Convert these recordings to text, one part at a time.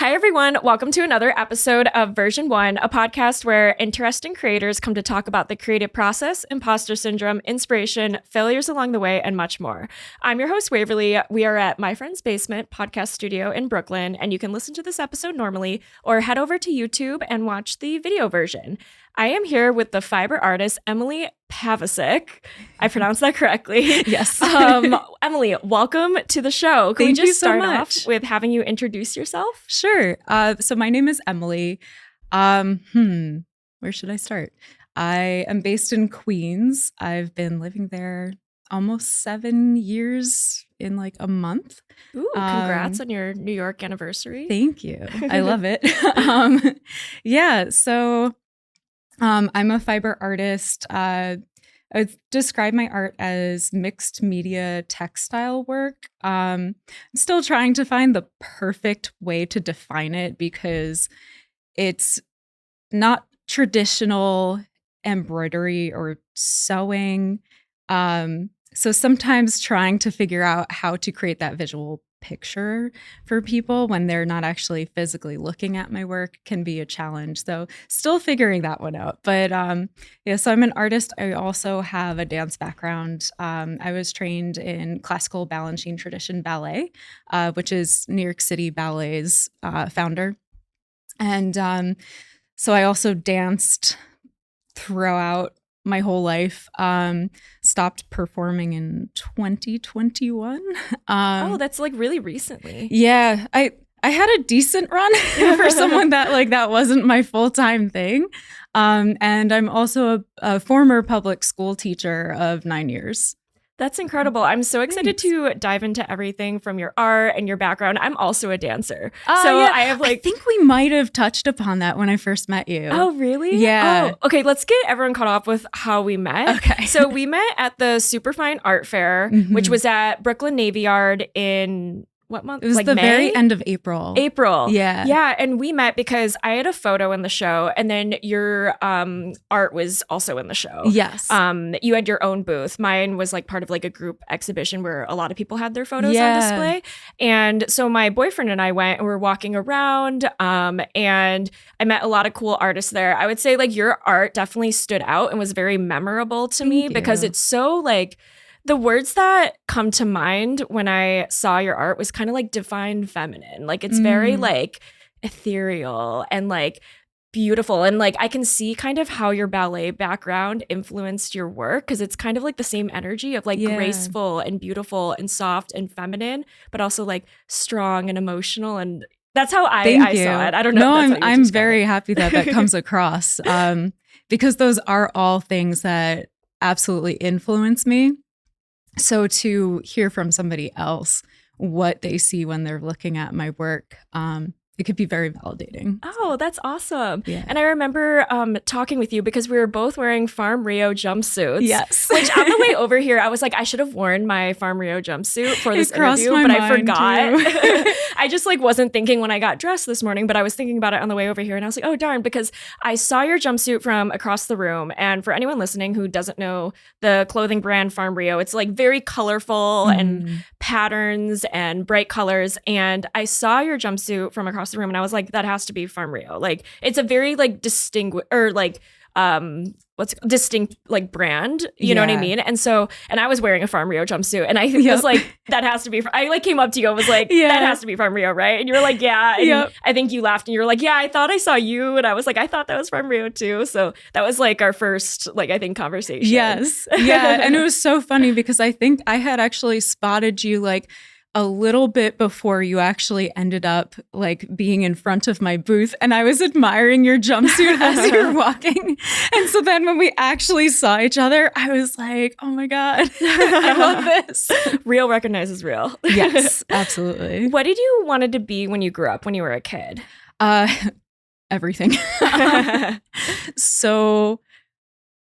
Hi, everyone. Welcome to another episode of Version 1, a podcast where interesting creators come to talk about the creative process, imposter syndrome, inspiration, failures along the way, and much more. I'm your host, Waverly. We are at My Friend's Basement podcast studio in Brooklyn, and you can listen to this episode normally or head over to YouTube and watch the video version. I am here with the fiber artist, Emily Pavacic. I pronounced that correctly. Yes. Emily, welcome to the show. Can Thank we just you so start much. off with having you introduce yourself? Sure. So my name is Emily. Where should I start? I am based in Queens. I've been living there almost 7 years in like a month. Ooh, congrats on your New York anniversary. Thank you. I love it. So I'm a fiber artist. I would describe my art as mixed media textile work. I'm still trying to find the perfect way to define it because it's not traditional embroidery or sewing. So sometimes trying to figure out how to create that visual picture for people when they're not actually physically looking at my work can be a challenge. So still figuring that one out. But so I'm an artist. I also have a dance background. I was trained in classical balancing tradition ballet, which is New York City Ballet's founder. And so I also danced throughout my whole life. Stopped performing in 2021. That's like really recently. Yeah, I had a decent run for someone that wasn't my full-time thing. And I'm also a former public school teacher of 9 years. That's incredible. I'm so excited Thanks. to dive into everything from your art and your background. I'm also a dancer. I think we might have touched upon that when I first met you. Oh, really? Yeah. Oh, okay, let's get everyone caught up with how we met. Okay. So we met at the Superfine Art Fair, which was at Brooklyn Navy Yard in what month? It was the May? very end of April. Yeah. Yeah. And we met because I had a photo in the show and then your art was also in the show. Yes. You had your own booth. Mine was like part of like a group exhibition where a lot of people had their photos on display. And so my boyfriend and I went and we were walking around and I met a lot of cool artists there. I would say like your art definitely stood out and was very memorable to me because it's so like, the words that come to mind when I saw your art was kind of like divine feminine. Like it's very like ethereal and like beautiful. And like I can see kind of how your ballet background influenced your work because it's kind of like the same energy of like graceful and beautiful and soft and feminine, but also like strong and emotional. And that's how I saw it. I don't know. No, I'm very happy that comes across because those are all things that absolutely influence me. So to hear from somebody else what they see when they're looking at my work, it could be very validating. Oh, that's awesome. Yeah. And I remember talking with you because we were both wearing Farm Rio jumpsuits. Yes. Which on the way over here, I was like, I should have worn my Farm Rio jumpsuit for this interview, but I forgot. I just like wasn't thinking when I got dressed this morning, but I was thinking about it on the way over here. And I was like, oh, darn, because I saw your jumpsuit from across the room. And for anyone listening who doesn't know the clothing brand Farm Rio, it's like very colorful and patterns and bright colors. And I saw your jumpsuit from across the room and I was like, that has to be Farm Rio. Like it's a very like distinct distinct like brand, you know what I mean? And so, and I was wearing a Farm Rio jumpsuit and I was like, that has to be, I like came up to you and was like, that has to be Farm Rio, right? And you were like, yeah. And I think you laughed and you were like, yeah, I thought I saw you. And I was like, I thought that was Farm Rio too. So that was like our first, like, I think conversation. Yes. Yeah. And it was so funny because I think I had actually spotted you like a little bit before you actually ended up like being in front of my booth and I was admiring your jumpsuit as you were walking. And so then when we actually saw each other, I was like, oh my God, I love this. Real recognizes real. Yes, absolutely. What did you wanted to be when you grew up, when you were a kid? Everything. So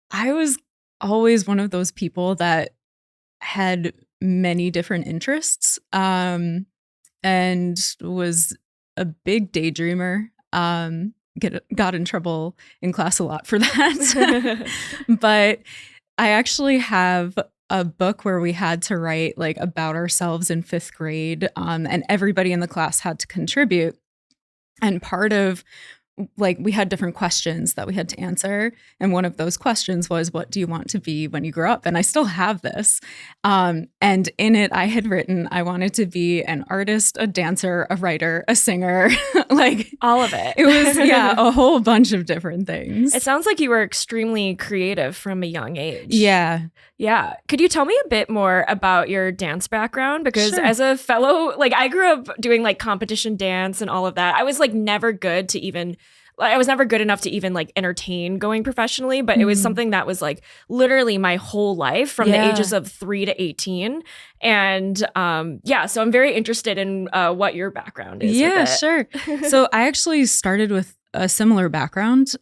I was always one of those people that had many different interests and was a big daydreamer. Got in trouble in class a lot for that. But I actually have a book where we had to write like about ourselves in 5th grade and everybody in the class had to contribute. And part of like we had different questions that we had to answer. And one of those questions was, what do you want to be when you grow up? And I still have this. And in it, I had written, I wanted to be an artist, a dancer, a writer, a singer, like all of it. It was, a whole bunch of different things. It sounds like you were extremely creative from a young age. Yeah. Yeah. Could you tell me a bit more about your dance background? Because as a fellow, like I grew up doing like competition dance and all of that. I was like never good to even, I was never good enough to even like entertain going professionally, but it was something that was like literally my whole life from the ages of 3 to 18. And so I'm very interested in what your background is. Yeah, sure. So I actually started with a similar background.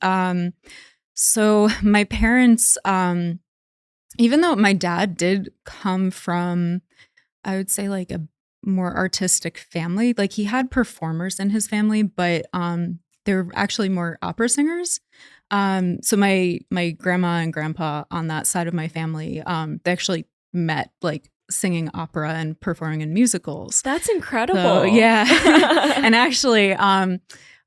So my parents, even though my dad did come from, I would say like a more artistic family, like he had performers in his family, but they're actually more opera singers. So my grandma and grandpa on that side of my family, they actually met like singing opera and performing in musicals. That's incredible. So, yeah. And actually, oh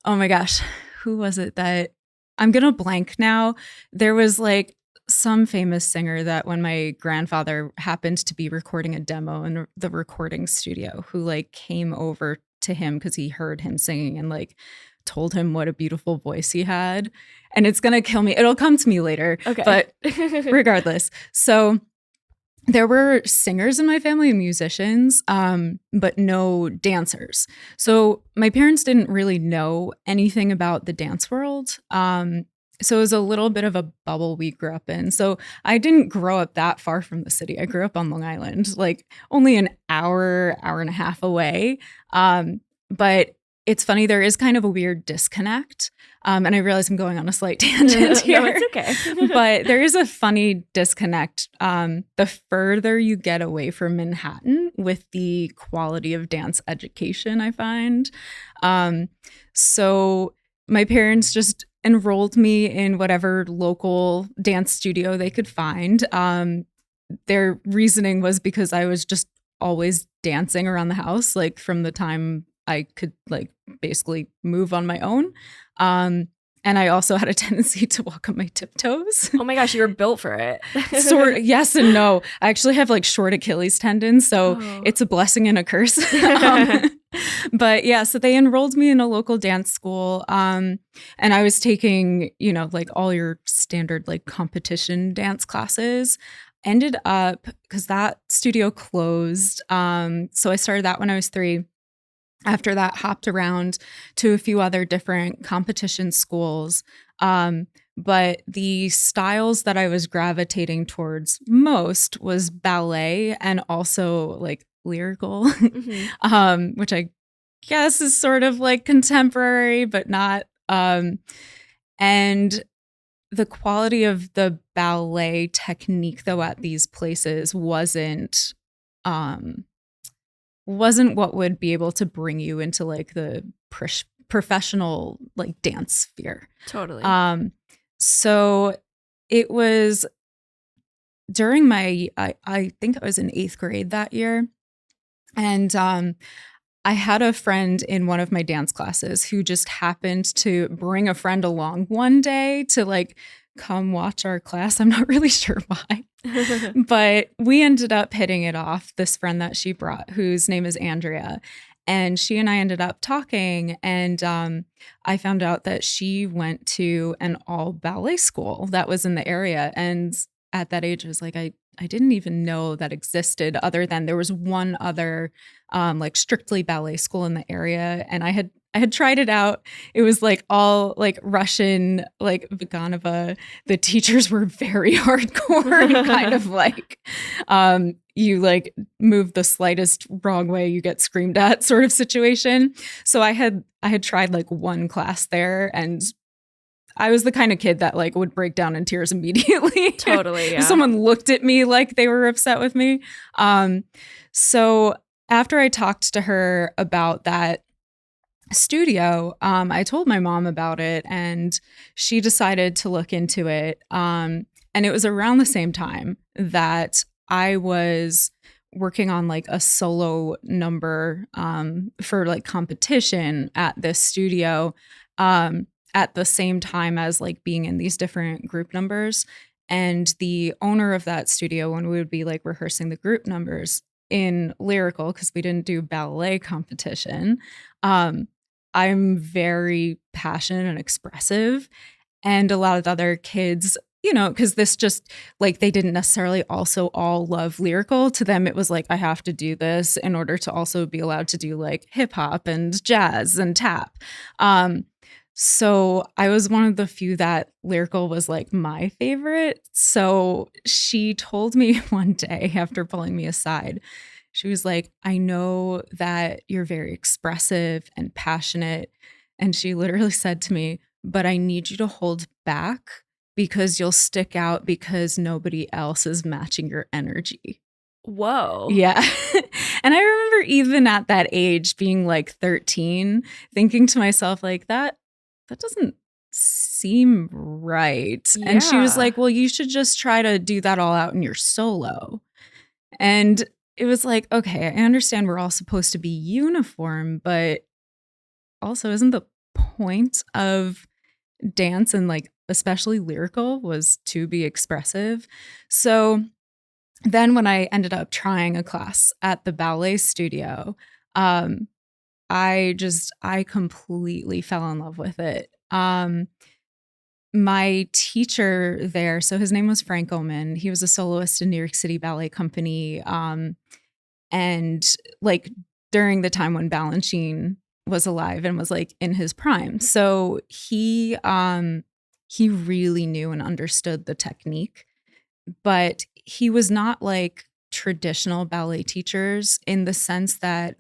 my gosh, who was it that I'm going to blank now? There was like some famous singer that when my grandfather happened to be recording a demo in the recording studio, who like came over to him because he heard him singing and like told him what a beautiful voice he had. And it's going to kill me. It'll come to me later. Okay. But regardless. So there were singers in my family, musicians, but no dancers. So my parents didn't really know anything about the dance world. So it was a little bit of a bubble we grew up in. So I didn't grow up that far from the city. I grew up on Long Island, like only an hour and a half away. But it's funny, there is kind of a weird disconnect. And I realize I'm going on a slight tangent here. No, it's okay. But there is a funny disconnect. The further you get away from Manhattan with the quality of dance education, I find. So my parents just enrolled me in whatever local dance studio they could find. Their reasoning was because I was just always dancing around the house, like from the time I could like basically move on my own. And I also had a tendency to walk on my tiptoes. Oh my gosh, you were built for it. Yes and no. I actually have like short Achilles tendons, so it's a blessing and a curse. But yeah, so they enrolled me in a local dance school. And I was taking, like all your standard like competition dance classes. Ended up, because that studio closed. So I started that when I was 3. After that, hopped around to a few other different competition schools. But the styles that I was gravitating towards most was ballet and also like lyrical, which I guess is sort of like contemporary, but not. And the quality of the ballet technique, though, at these places wasn't what would be able to bring you into like the professional like dance sphere. Totally. So it was during my, I think I was in 8th grade that year. And I had a friend in one of my dance classes who just happened to bring a friend along one day to like come watch our class. I'm not really sure why. But we ended up hitting it off, this friend that she brought, whose name is Andrea. And she and I ended up talking, and I found out that she went to an all ballet school that was in the area. And at that age, I was like, I didn't even know that existed, other than there was one other like strictly ballet school in the area. And I had tried it out. It was like all like Russian, like Vaganova. The teachers were very hardcore, kind of like you like move the slightest wrong way, you get screamed at sort of situation. So I had tried like one class there, and I was the kind of kid that like would break down in tears immediately. Totally. Yeah. If someone looked at me like they were upset with me. So after I talked to her about that studio, I told my mom about it, and she decided to look into it. And it was around the same time that I was working on like a solo number for like competition at this studio at the same time as like being in these different group numbers. And the owner of that studio, when we would be like rehearsing the group numbers in lyrical, because we didn't do ballet competition, I'm very passionate and expressive. And a lot of the other kids, you know, because this just like they didn't necessarily also all love lyrical. To them, it was like, I have to do this in order to also be allowed to do like hip hop and jazz and tap. So I was one of the few that lyrical was like my favorite. So she told me one day after pulling me aside, she was like, I know that you're very expressive and passionate. And she literally said to me, but I need you to hold back because you'll stick out because nobody else is matching your energy. Whoa. Yeah. And I remember even at that age being like 13, thinking to myself like that doesn't seem right. Yeah. And she was like, well, you should just try to do that all out in your solo. And it was like, okay, I understand we're all supposed to be uniform, but also isn't the point of dance and like especially lyrical was to be expressive? So then when I ended up trying a class at the ballet studio, I completely fell in love with it. My teacher there, so his name was Frank Oman. He was a soloist in New York City Ballet Company. And like during the time when Balanchine was alive and was like in his prime. So he really knew and understood the technique, but he was not like traditional ballet teachers in the sense that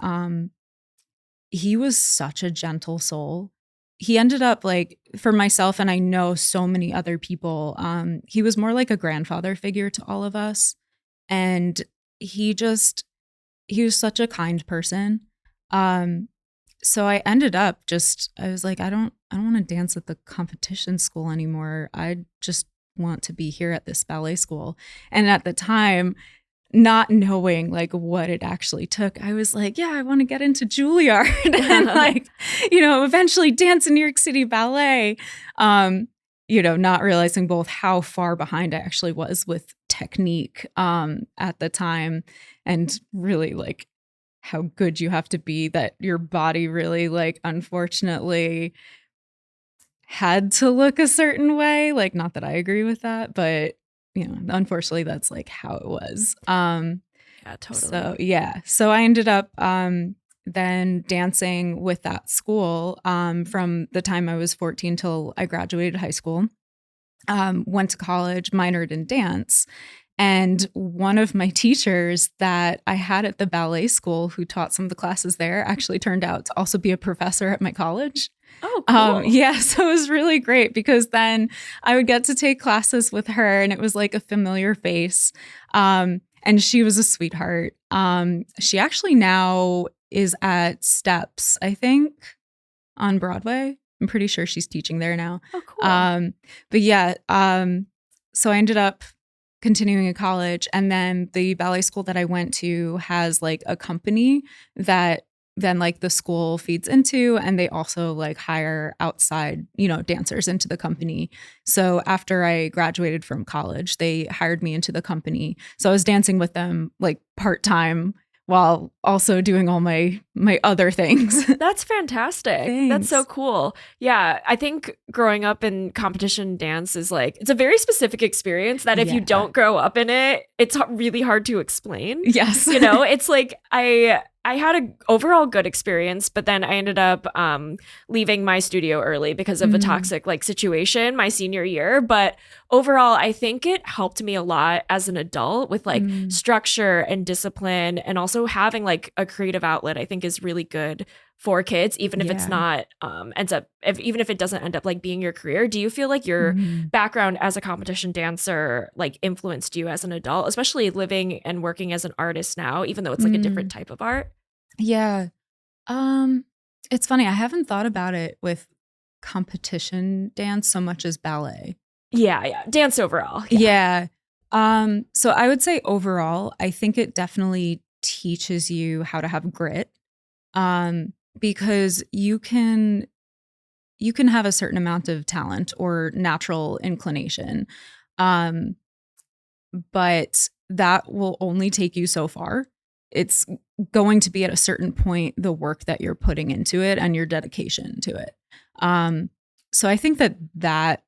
he was such a gentle soul. He ended up like, for myself, and I know so many other people, he was more like a grandfather figure to all of us. And he was such a kind person. So I ended up I was like, I don't want to dance at the competition school anymore. I just want to be here at this ballet school. And at the time, not knowing like what it actually took, I was like, yeah, I want to get into Juilliard and like, you know, eventually dance in New York City Ballet. You know, not realizing both how far behind I actually was with technique at the time, and really like how good you have to be that your body really like unfortunately had to look a certain way. Like, not that I agree with that, but you know, unfortunately that's like how it was. Yeah, totally. So yeah. So I ended up then dancing with that school from the time I was 14 till I graduated high school. Went to college, minored in dance. And one of my teachers that I had at the ballet school who taught some of the classes there actually turned out to also be a professor at my college. Oh, cool. Yeah, so it was really great because then I would get to take classes with her and it was like a familiar face. And she was a sweetheart. She actually now is at Steps, I think, on Broadway. I'm pretty sure she's teaching there now. Oh, cool. But yeah, so I ended up continuing in college, and then the ballet school that I went to has like a company that then like the school feeds into, and they also like hire outside, you know, dancers into the company. So after I graduated from college, they hired me into the company. So I was dancing with them like part-time while also doing all my other things. That's fantastic. Thanks. That's so cool. Yeah, I think growing up in competition dance is like, it's a very specific experience that if you don't grow up in it, it's really hard to explain. Yes. You know, it's like I had an overall good experience, but then I ended up leaving my studio early because of a toxic like situation my senior year. But overall, I think it helped me a lot as an adult with like structure and discipline, and also having like a creative outlet. I think is really good for kids, even if it's not even if it doesn't end up like being your career. Do you feel like your background as a competition dancer like influenced you as an adult, especially living and working as an artist now, even though it's like a different type of art? Yeah. It's funny. I haven't thought about it with competition dance so much as ballet. Yeah. Dance overall. Yeah. So I would say overall, I think it definitely teaches you how to have grit, because you can have a certain amount of talent or natural inclination, but that will only take you so far. It's going to be at a certain point the work that you're putting into it and your dedication to it. So I think that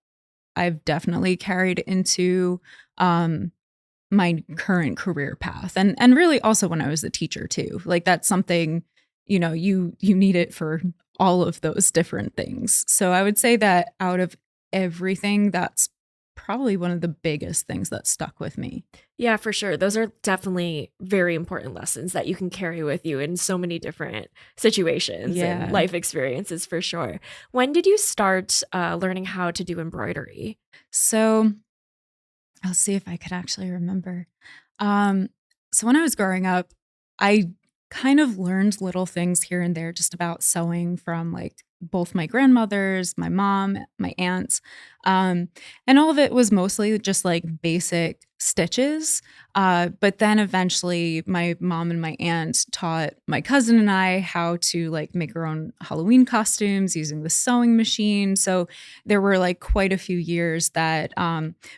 I've definitely carried into my current career path, and really also when I was a teacher too. Like that's something, you know, you need it for all of those different things. So I would say that out of everything, that's probably one of the biggest things that stuck with me. Yeah, for sure. Those are definitely very important lessons that you can carry with you in so many different situations and life experiences, for sure. When did you start learning how to do embroidery? So I'll see if I could actually remember. So when I was growing up, I kind of learned little things here and there just about sewing from like both my grandmothers, my mom, my aunts. And all of it was mostly just like basic stitches. But then eventually my mom and my aunt taught my cousin and I how to like make our own Halloween costumes using the sewing machine. So there were like quite a few years that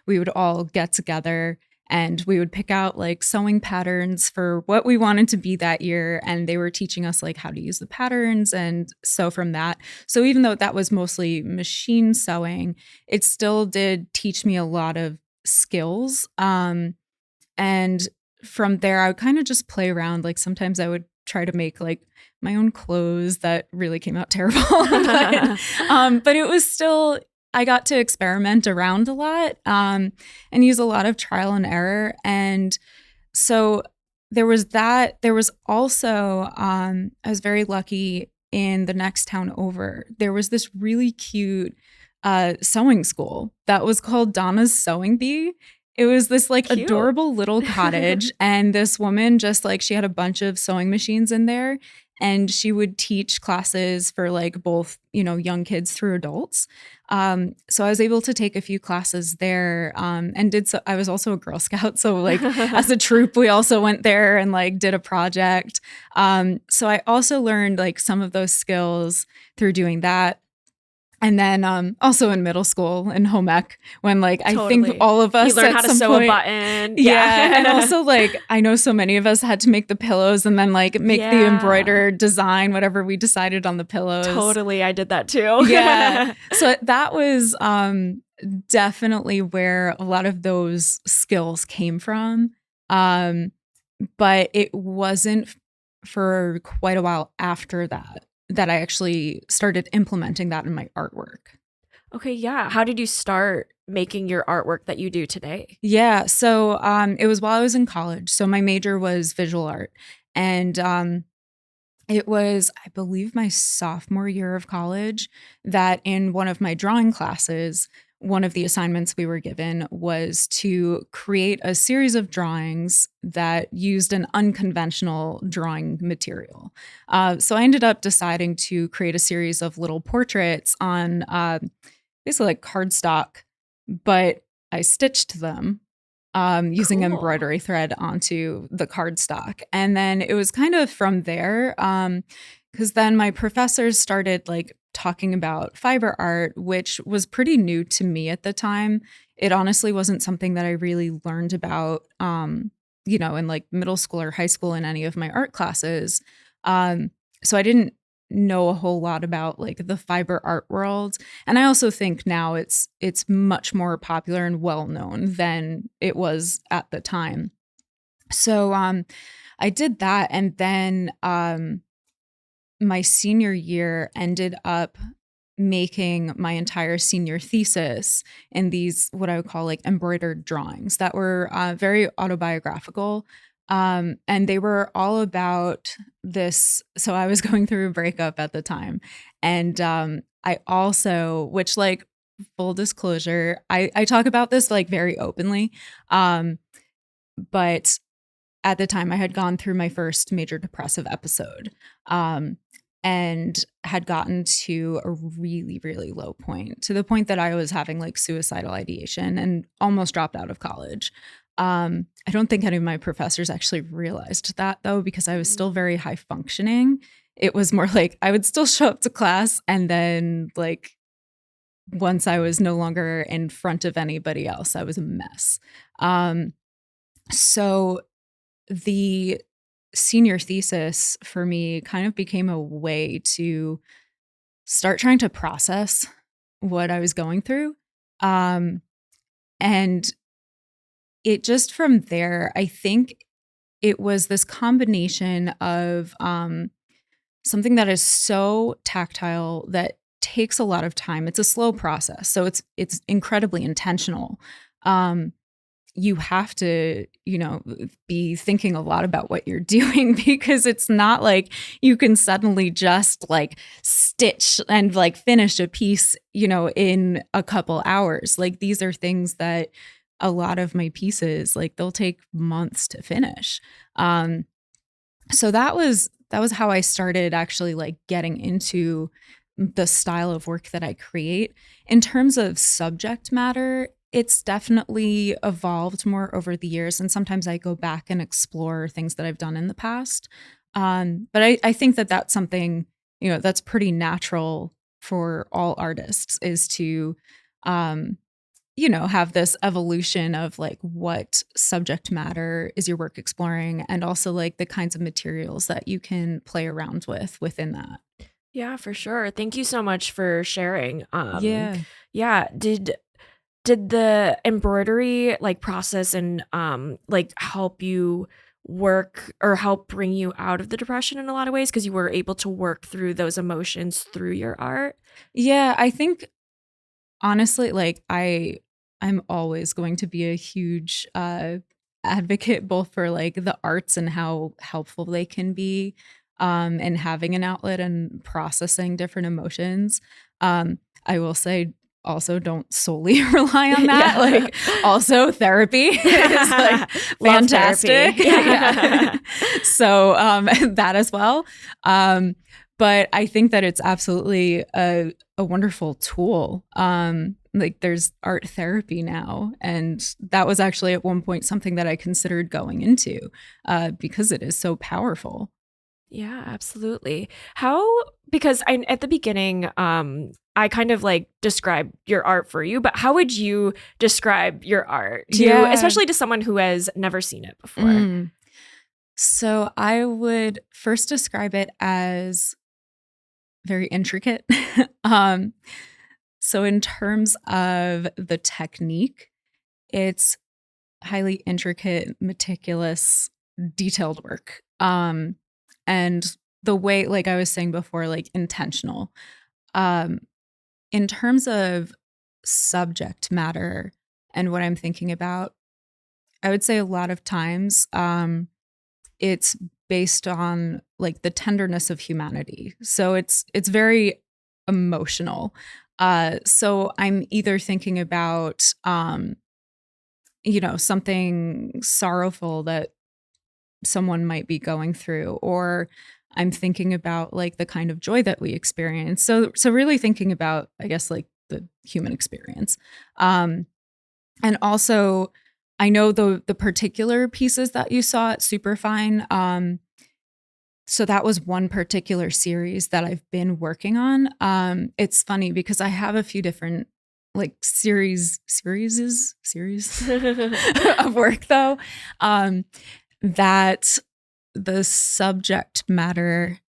we would all get together and we would pick out like sewing patterns for what we wanted to be that year. And they were teaching us like how to use the patterns and sew from that. So even though that was mostly machine sewing, it still did teach me a lot of skills. And from there, I would kind of just play around. Like sometimes I would try to make like my own clothes that really came out terrible. But it was still, I got to experiment around a lot and use a lot of trial and error. And so there was that. There was also, I was very lucky in the next town over. There was this really cute sewing school that was called Donna's Sewing Bee. It was this like Cute. Adorable little cottage. And this woman just like, she had a bunch of sewing machines in there. And she would teach classes for like both, you know, young kids through adults. So I was able to take a few classes there and did so. I was also a Girl Scout. So like as a troop, we also went there and like did a project. So I also learned like some of those skills through doing that. And then also in middle school in home ec, when like I think all of us you learn how to sew a button. Yeah. And also like I know so many of us had to make the pillows and then like make the embroidered design, whatever we decided on the pillows. Totally. I did that too. Yeah. So that was definitely where a lot of those skills came from. But it wasn't for quite a while after that I actually started implementing that in my artwork. Okay, yeah. How did you start making your artwork that you do today? Yeah, so it was while I was in college. So my major was visual art. And it was, I believe, my sophomore year of college that in one of my drawing classes, one of the assignments we were given was to create a series of drawings that used an unconventional drawing material. So I ended up deciding to create a series of little portraits on basically like cardstock, but I stitched them using embroidery thread onto the cardstock. And then it was kind of from there, because then my professors started like talking about fiber art, which was pretty new to me at the time. It honestly wasn't something that I really learned about, you know, in like middle school or high school in any of my art classes. So I didn't know a whole lot about like the fiber art world. And I also think now it's much more popular and well known than it was at the time. So I did that, and then my senior year ended up making my entire senior thesis in these, what I would call like embroidered drawings that were very autobiographical. And they were all about this. So I was going through a breakup at the time. And I also, which like full disclosure, I talk about this like very openly. But at the time I had gone through my first major depressive episode. And had gotten to a really, really low point, to the point that I was having like suicidal ideation and almost dropped out of college. I don't think any of my professors actually realized that though, because I was still very high functioning. It was more like I would still show up to class, and then like once I was no longer in front of anybody else, I was a mess. So the senior thesis for me kind of became a way to start trying to process what I was going through. And it just from there, I think it was this combination of something that is so tactile that takes a lot of time. It's a slow process, so it's incredibly intentional. You have to, be thinking a lot about what you're doing, because it's not like you can suddenly just like stitch and like finish a piece, in a couple hours. Like these are things that a lot of my pieces, like they'll take months to finish. So that was how I started actually like getting into the style of work that I create. In terms of subject matter, it's definitely evolved more over the years. And sometimes I go back and explore things that I've done in the past. But I think that that's something, that's pretty natural for all artists, is to, have this evolution of like what subject matter is your work exploring, and also like the kinds of materials that you can play around with within that. Yeah, for sure. Thank you so much for sharing. Yeah. Yeah. Did the embroidery like process and like help you work or help bring you out of the depression in a lot of ways, because you were able to work through those emotions through your art? Yeah, I think honestly, like I'm always going to be a huge advocate both for like the arts and how helpful they can be, and having an outlet and processing different emotions. I will say also don't solely rely on that. Yeah. Like also therapy is like fantastic. Yeah. So that as well. But I think that it's absolutely a wonderful tool. Like there's art therapy now. And that was actually at one point something that I considered going into, because it is so powerful. Yeah, absolutely. Because at the beginning, I kind of like described your art for you, but how would you describe your art especially to someone who has never seen it before? So I would first describe it as very intricate. So in terms of the technique, it's highly intricate, meticulous, detailed work. And the way, like I was saying before, like intentional. In terms of subject matter and what I'm thinking about, I would say a lot of times it's based on like the tenderness of humanity. So it's very emotional. So I'm either thinking about something sorrowful that someone might be going through, or I'm thinking about like the kind of joy that we experience. So really thinking about, I guess, like the human experience. And also I know the particular pieces that you saw at Superfine. So that was one particular series that I've been working on. It's funny because I have a few different like series of work though, that the subject matter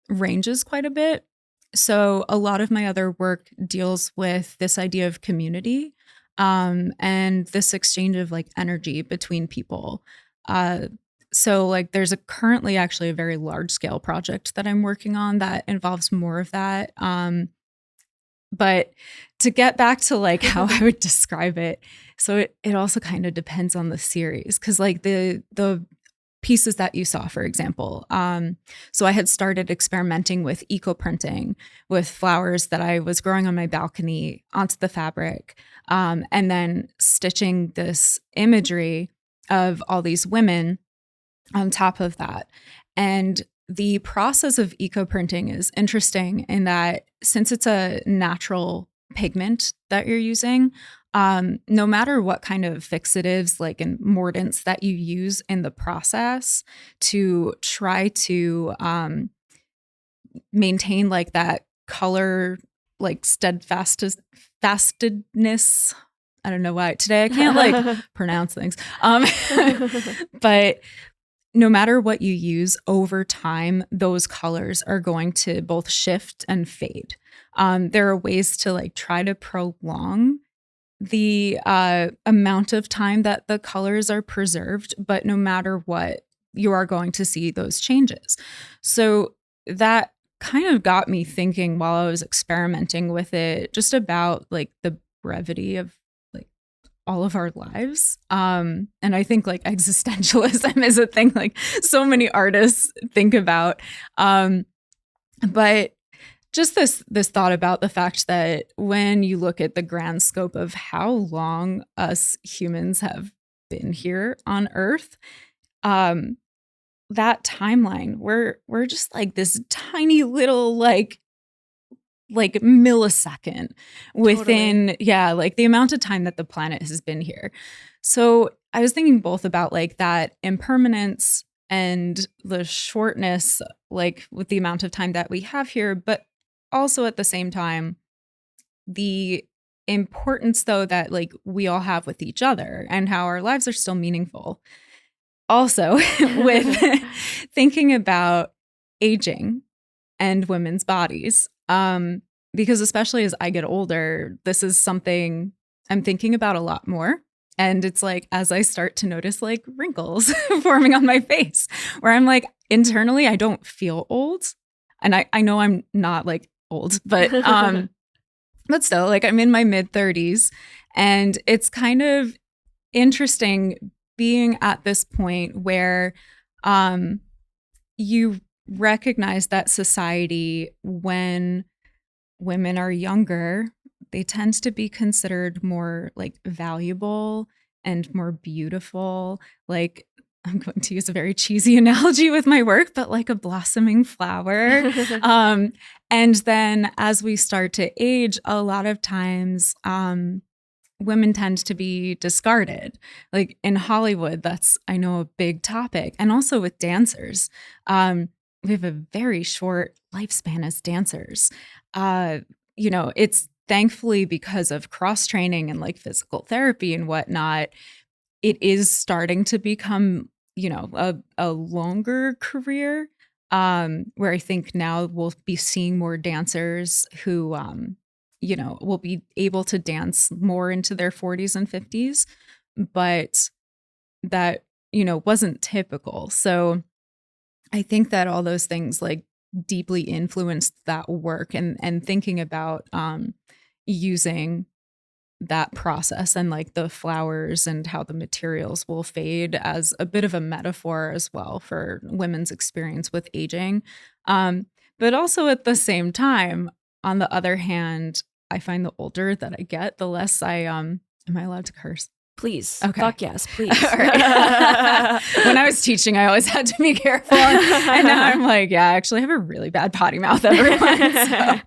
ranges quite a bit. So a lot of my other work deals with this idea of community, and this exchange of like energy between people. So like there's currently actually a very large scale project that I'm working on that involves more of that. But to get back to like how I would describe it, so it also kind of depends on the series, because like the pieces that you saw, for example. So I had started experimenting with eco-printing with flowers that I was growing on my balcony onto the fabric, and then stitching this imagery of all these women on top of that. And the process of eco-printing is interesting in that since it's a natural pigment that you're using, no matter what kind of fixatives like and mordants that you use in the process to try to maintain like that color, like steadfastness. I don't know why today I can't like pronounce things. But no matter what you use over time, those colors are going to both shift and fade. There are ways to like try to prolong the amount of time that the colors are preserved, but no matter what, you are going to see those changes. So that kind of got me thinking while I was experimenting with it, just about like the brevity of like all of our lives. And I think like existentialism is a thing like so many artists think about. But just this thought about the fact that when you look at the grand scope of how long us humans have been here on Earth, that timeline, we're just like this tiny little like millisecond within, totally. Like the amount of time that the planet has been here. So I was thinking both about like that impermanence and the shortness, like with the amount of time that we have here, but also at the same time, the importance though that like we all have with each other and how our lives are still meaningful. Also, with thinking about aging and women's bodies, because especially as I get older, this is something I'm thinking about a lot more. And it's like, as I start to notice like wrinkles forming on my face, where I'm like, internally, I don't feel old. And I know I'm not like old, but still, like I'm in my mid-30s. And it's kind of interesting being at this point where you recognize that society, when women are younger, they tend to be considered more like valuable and more beautiful. Like, I'm going to use a very cheesy analogy with my work, but like a blossoming flower. And then as we start to age, a lot of times women tend to be discarded. Like in Hollywood, that's, I know, a big topic. And also with dancers. We have a very short lifespan as dancers. It's thankfully because of cross-training and like physical therapy and whatnot, it is starting to become, a longer career, where I think now we'll be seeing more dancers who, will be able to dance more into their 40s and 50s, but that, wasn't typical. So I think that all those things like deeply influenced that work and thinking about using that process and like the flowers and how the materials will fade as a bit of a metaphor as well for women's experience with aging. But also at the same time, on the other hand, I find the older that I get, the less am I allowed to curse? Please. Okay. Fuck yes, please. Right. When I was teaching, I always had to be careful. And now I'm like, yeah, I actually have a really bad potty mouth, everyone.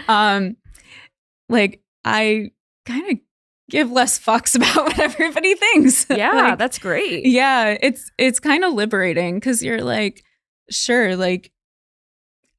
So, like, I kind of give less fucks about what everybody thinks. Yeah, like, that's great. Yeah, it's kind of liberating because you're like, sure, like,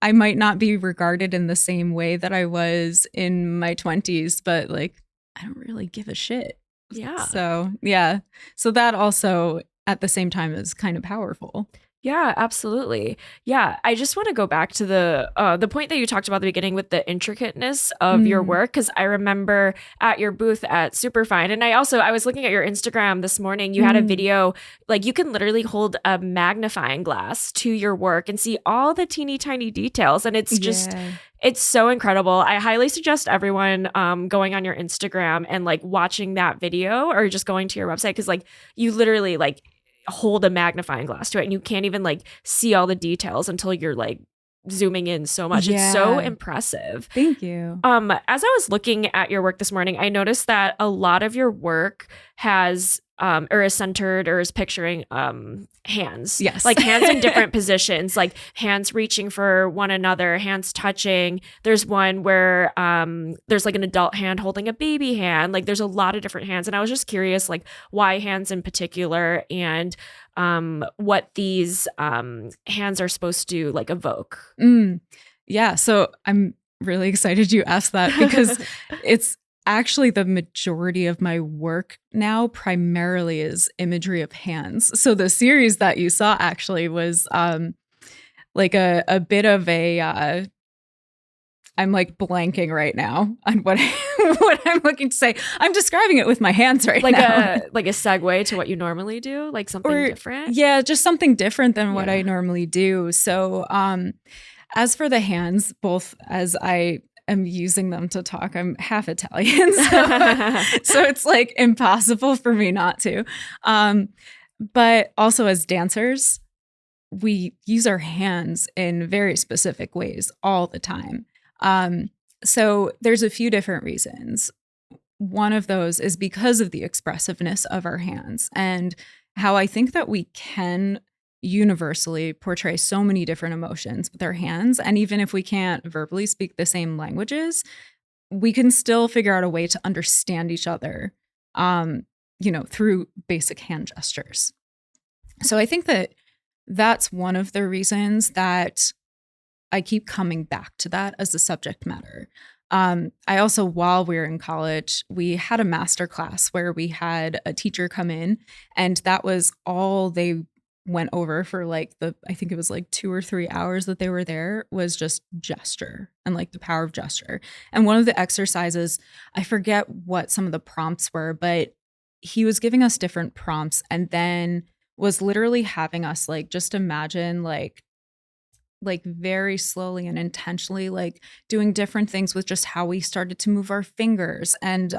I might not be regarded in the same way that I was in my 20s, but like, I don't really give a shit. Yeah. So, yeah. So that also at the same time is kind of powerful. Yeah, absolutely. Yeah, I just want to go back to the point that you talked about at the beginning with the intricateness of your work, because I remember at your booth at Superfine, and I was looking at your Instagram this morning. You had a video, like you can literally hold a magnifying glass to your work and see all the teeny tiny details, and it's just it's so incredible. I highly suggest everyone going on your Instagram and like watching that video or just going to your website, because like you literally like hold a magnifying glass to it and you can't even like see all the details until you're like zooming in so much. Yeah. It's so impressive. Thank you. As I was looking at your work this morning, I noticed that a lot of your work has or is centered or is picturing hands. Yes. Like hands in different positions, like hands reaching for one another, hands touching. There's one where there's like an adult hand holding a baby hand. Like there's a lot of different hands. And I was just curious, like why hands in particular, and what these hands are supposed to like evoke. Yeah. So I'm really excited you asked that, because it's actually the majority of my work now primarily is imagery of hands. So the series that you saw actually was like a bit of a I'm like blanking right now on what what I'm looking to say. I'm describing it with my hands right now. Like a segue to what you normally do, like something different. Yeah, just something different than what I normally do. So as for the hands, both as I am using them to talk, I'm half Italian. So it's like impossible for me not to. But also as dancers, we use our hands in very specific ways all the time. So there's a few different reasons. One of those is because of the expressiveness of our hands and how I think that we can universally portray so many different emotions with our hands. And even if we can't verbally speak the same languages, we can still figure out a way to understand each other, through basic hand gestures. So I think that that's one of the reasons that I keep coming back to that as a subject matter. I also, while we were in college, we had a master class where we had a teacher come in, and that was all they went over for like I think it was like 2 or 3 hours that they were there, was just gesture and like the power of gesture. And one of the exercises, I forget what some of the prompts were, but he was giving us different prompts and then was literally having us like just imagine like very slowly and intentionally like doing different things with just how we started to move our fingers, and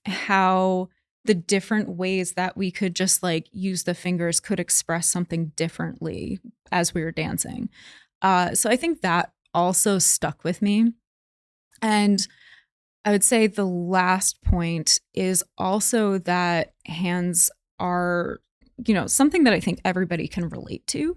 how the different ways that we could just like use the fingers could express something differently as we were dancing. So I think that also stuck with me. And I would say the last point is also that hands are, something that I think everybody can relate to.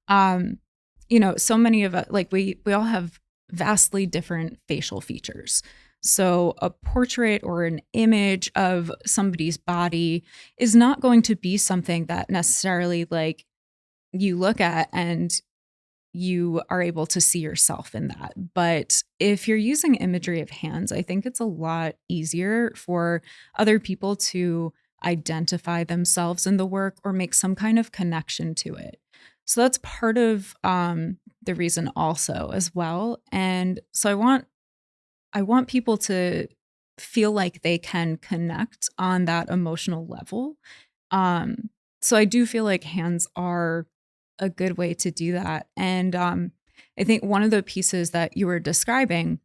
So many of us, like we all have vastly different facial features. So a portrait or an image of somebody's body is not going to be something that necessarily like you look at and you are able to see yourself in that. But if you're using imagery of hands, I think it's a lot easier for other people to identify themselves in the work or make some kind of connection to it. So that's part of the reason also as well. And so I want people to feel like they can connect on that emotional level. So I do feel like hands are a good way to do that. And I think one of the pieces that you were describing,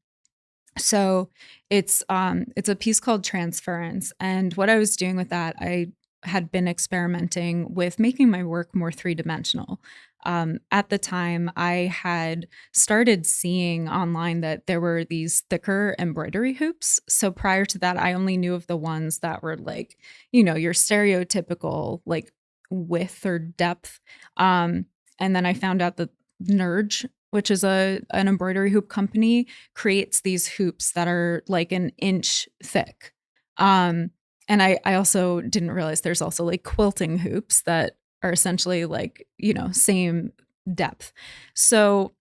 so it's a piece called Transference. And what I was doing with that, I had been experimenting with making my work more three-dimensional. At the time, I had started seeing online that there were these thicker embroidery hoops. So prior to that, I only knew of the ones that were like, your stereotypical like width or depth. And then I found out that Nerge, which is an embroidery hoop company, creates these hoops that are like an inch thick. And I also didn't realize there's also like quilting hoops that are essentially like, same depth. So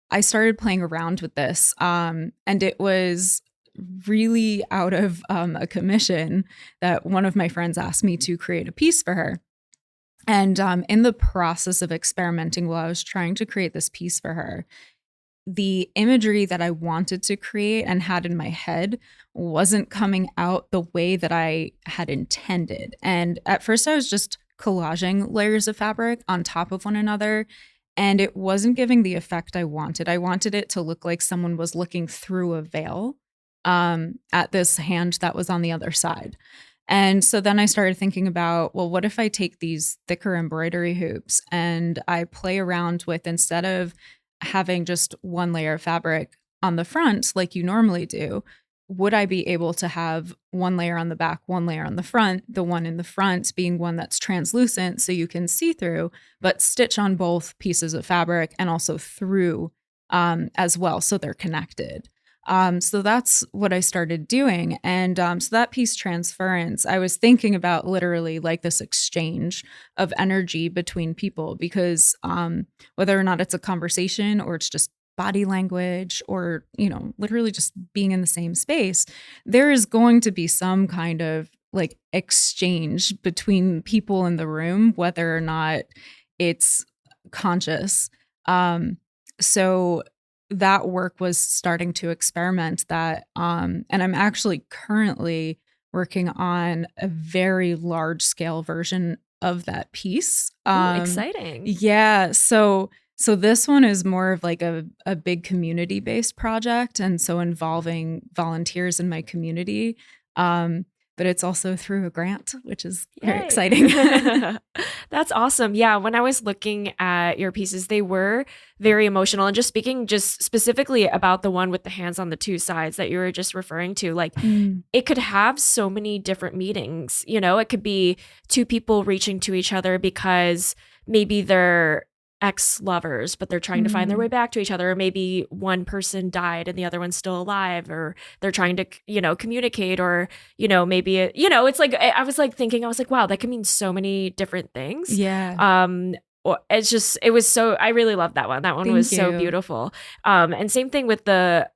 I started playing around with this, and it was really out of a commission that one of my friends asked me to create a piece for her. And in the process of experimenting while I was trying to create this piece for her, the imagery that I wanted to create and had in my head wasn't coming out the way that I had intended. And at first I was just collaging layers of fabric on top of one another, and it wasn't giving the effect I wanted. I wanted it to look like someone was looking through a veil at this hand that was on the other side. And so then I started thinking about, well, what if I take these thicker embroidery hoops and I play around with, instead of having just one layer of fabric on the front like you normally do, would I be able to have one layer on the back, one layer on the front, the one in the front being one that's translucent so you can see through, but stitch on both pieces of fabric and also through as well, so they're connected. So that's what I started doing. And so that piece transference, I was thinking about literally like this exchange of energy between people, because whether or not it's a conversation or it's just body language or, you know, literally just being in the same space, there is going to be some kind of like exchange between people in the room, whether or not it's conscious. So that work was starting to experiment that. And I'm actually currently working on a very large scale version of that piece. Ooh, exciting. Yeah. So this one is more of like a big community based project. And so involving volunteers in my community. But it's also through a grant, which is very exciting. That's awesome. Yeah. When I was looking at your pieces, they were very emotional. And just speaking just specifically about the one with the hands on the two sides that you were just referring to, like it could have so many different meanings. You know, it could be two people reaching to each other because maybe they're ex-lovers, but they're trying to find their way back to each other. Or maybe one person died and the other one's still alive, or they're trying to, you know, communicate, or, you know, maybe, it's like, I was like thinking, I was like, wow, that can mean so many different things. Yeah. It was so, I really loved that one. That one was so beautiful. And same thing with the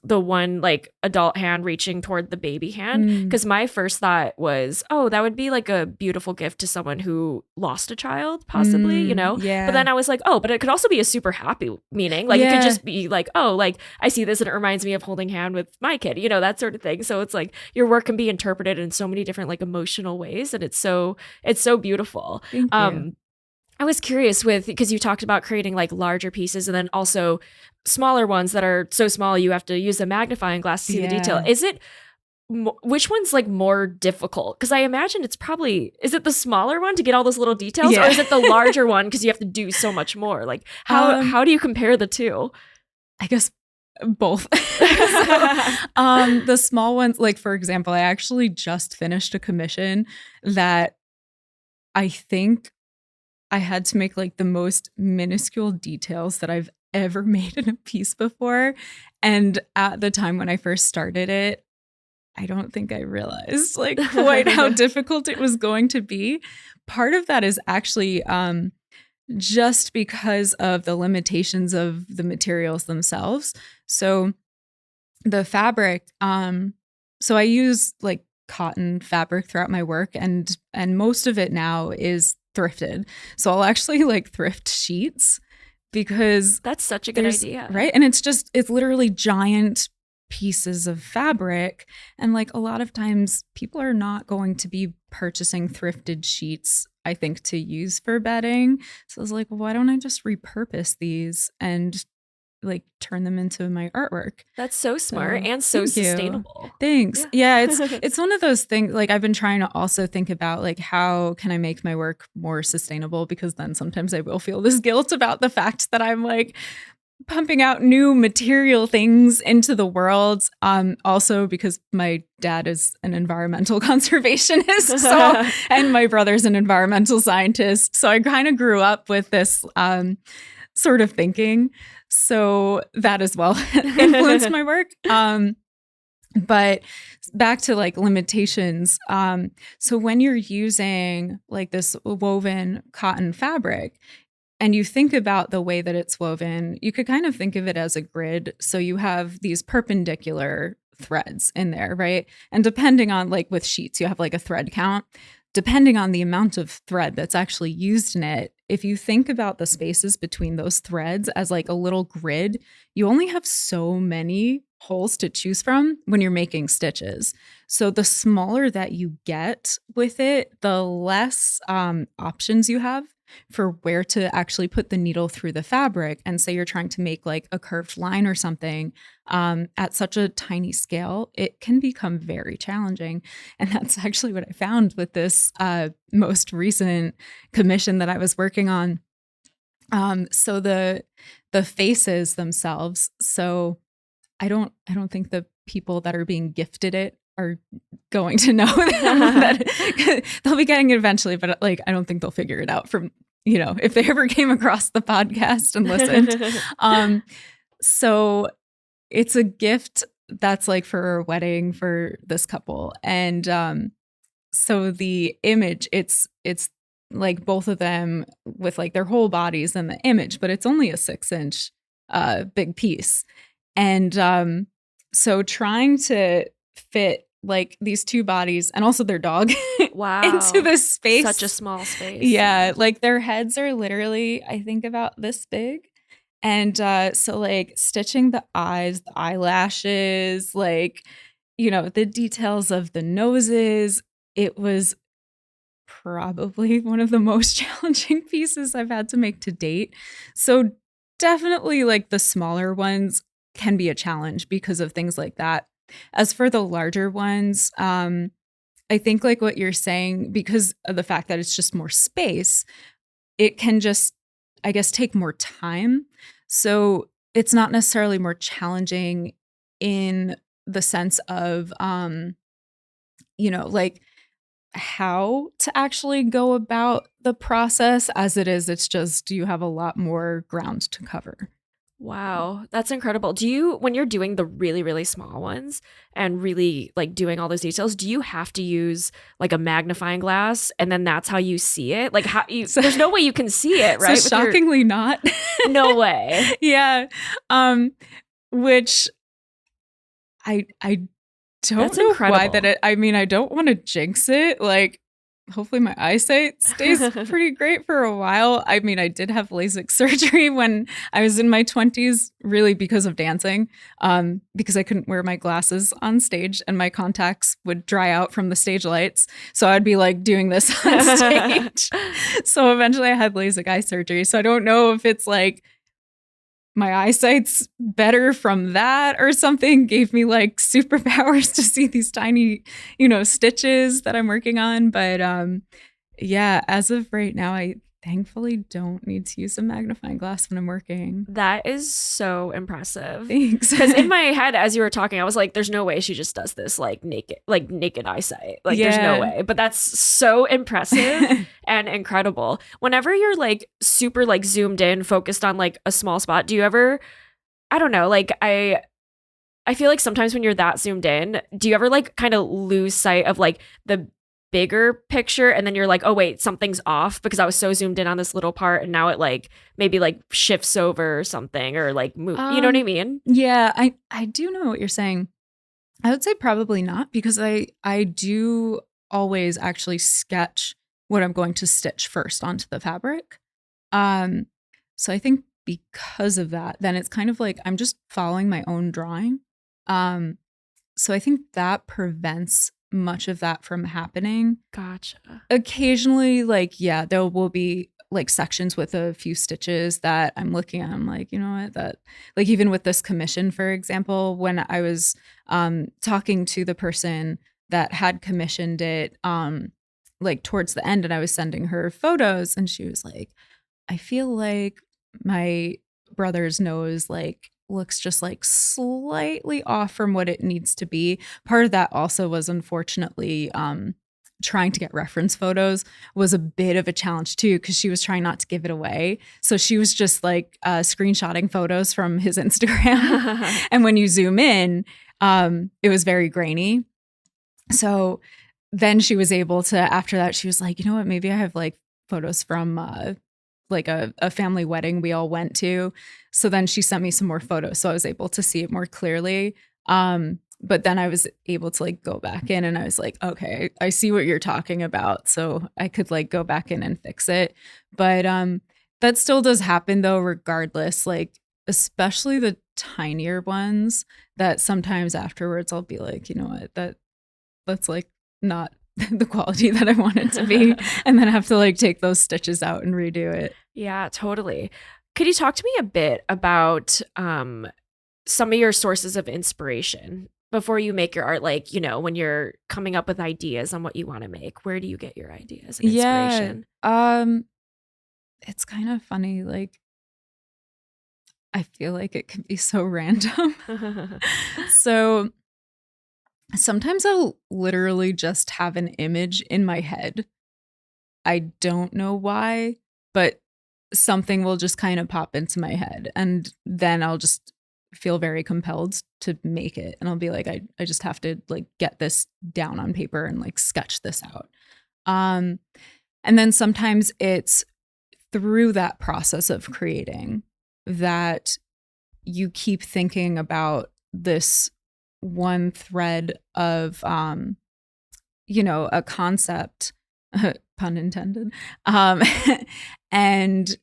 one like adult hand reaching toward the baby hand, because my first thought was, oh, that would be like a beautiful gift to someone who lost a child, possibly, you know. But then I was like, oh, but it could also be a super happy meaning, like it could just be like, oh, like I see this and it reminds me of holding hand with my kid, you know, that sort of thing. So it's like your work can be interpreted in so many different like emotional ways, and it's so beautiful. Thank you. I was curious because you talked about creating like larger pieces and then also smaller ones that are so small you have to use a magnifying glass to see the detail. Is it which one's like more difficult? Because I imagine is it the smaller one to get all those little details, or is it the larger one because you have to do so much more? Like how do you compare the two? I guess both. The small ones, like for example, I actually just finished a commission that I think I had to make like the most minuscule details that I've ever made in a piece before. And at the time when I first started it, I don't think I realized like quite how difficult it was going to be. Part of that is actually just because of the limitations of the materials themselves. So the fabric, so I use like cotton fabric throughout my work, and most of it now is thrifted. So I'll actually like thrift sheets, because that's such a good idea. Right. And it's literally giant pieces of fabric. And like a lot of times people are not going to be purchasing thrifted sheets, I think, to use for bedding. So I was like, well, why don't I just repurpose these and like turn them into my artwork? That's so smart and so sustainable. Thanks. Yeah, it's one of those things, like I've been trying to also think about like how can I make my work more sustainable, because then sometimes I will feel this guilt about the fact that I'm like pumping out new material things into the world. Also because my dad is an environmental conservationist, and my brother's an environmental scientist. So I kind of grew up with this sort of thinking. So that as well influenced my work. But back to like limitations. So when you're using like this woven cotton fabric and you think about the way that it's woven, you could kind of think of it as a grid. So you have these perpendicular threads in there, right? And depending on like with sheets, you have like a thread count. Depending on the amount of thread that's actually used in it, if you think about the spaces between those threads as like a little grid, you only have so many holes to choose from when you're making stitches. So the smaller that you get with it, the less options you have for where to actually put the needle through the fabric. And say you're trying to make like a curved line or something at such a tiny scale, it can become very challenging. And that's actually what I found with this most recent commission that I was working on. So the faces themselves. So I don't think the people that are being gifted it are going to know that they'll be getting it eventually, but like I don't think they'll figure it out from, you know, if they ever came across the podcast and listened. So it's a gift that's like for a wedding for this couple. And so the image, it's like both of them with like their whole bodies in the image, but it's only a 6-inch big piece. And so trying to fit like these two bodies and also their dog wow. into this space. Such a small space. Yeah. Like their heads are literally, I think, about this big. And so like stitching the eyes, the eyelashes, like, you know, the details of the noses, it was probably one of the most challenging pieces I've had to make to date. So definitely like the smaller ones can be a challenge because of things like that. As for the larger ones, I think like what you're saying, because of the fact that it's just more space, it can just, I guess, take more time. So it's not necessarily more challenging in the sense of, you know, like how to actually go about the process as it is. It's just you have a lot more ground to cover. Wow, that's incredible. Do you, when you're doing the really, really small ones and really like doing all those details, do you have to use like a magnifying glass and then that's how you see it? Like how you, there's no way you can see it, right? So shockingly not. No way. Yeah. Which I don't That's know incredible. why that I mean, I don't want to jinx it. Like, hopefully my eyesight stays pretty great for a while. I mean, I did have LASIK surgery when I was in my 20s, really because of dancing, because I couldn't wear my glasses on stage and my contacts would dry out from the stage lights. So I'd be like doing this on stage. So eventually I had LASIK eye surgery. So I don't know if it's like my eyesight's better from that or something, gave me like superpowers to see these tiny, you know, stitches that I'm working on. But yeah, as of right now, I thankfully don't need to use a magnifying glass when I'm working. That is so impressive. Thanks. Because in my head, as you were talking, I was like, there's no way she just does this like naked eyesight. Like there's no way. But that's so impressive and incredible. Whenever you're like super like zoomed in, focused on like a small spot, do you ever, I don't know, like I feel like sometimes when you're that zoomed in, do you ever like kind of lose sight of like the bigger picture and then you're like, oh wait, something's off because I was so zoomed in on this little part and now it like maybe like shifts over or something or like move, you know what I mean? Yeah, I do know what you're saying. I would say probably not because I do always actually sketch what I'm going to stitch first onto the fabric. So I think because of that, then it's kind of like I'm just following my own drawing. So I think that prevents much of that from happening. Gotcha. Occasionally, like, yeah, there will be like sections with a few stitches that I'm looking at. I'm like, you know what, that like even with this commission, for example, when I was talking to the person that had commissioned it like towards the end and I was sending her photos and she was like, I feel like my brother's nose like looks just like slightly off from what it needs to be. Part of that also was unfortunately trying to get reference photos was a bit of a challenge too, because she was trying not to give it away. So she was just like screenshotting photos from his Instagram. And when you zoom in, it was very grainy. So then she was able to, after that, she was like, you know what, maybe I have like photos from like a family wedding we all went to. So then she sent me some more photos. So I was able to see it more clearly. But then I was able to like go back in and I was like, okay, I see what you're talking about. So I could like go back in and fix it. But that still does happen though, regardless, like especially the tinier ones that sometimes afterwards I'll be like, you know what, that's like not the quality that I want it to be, and then have to like take those stitches out and redo it. Yeah, totally. Could you talk to me a bit about some of your sources of inspiration before you make your art? Like, you know, when you're coming up with ideas on what you want to make, where do you get your ideas and inspiration? Yeah, it's kind of funny. Like, I feel like it can be so random. So sometimes I'll literally just have an image in my head. I don't know why, but something will just kind of pop into my head. And then I'll just feel very compelled to make it. And I'll be like, I just have to like get this down on paper and like sketch this out. And then sometimes it's through that process of creating that you keep thinking about this one thread of, a concept, pun intended, and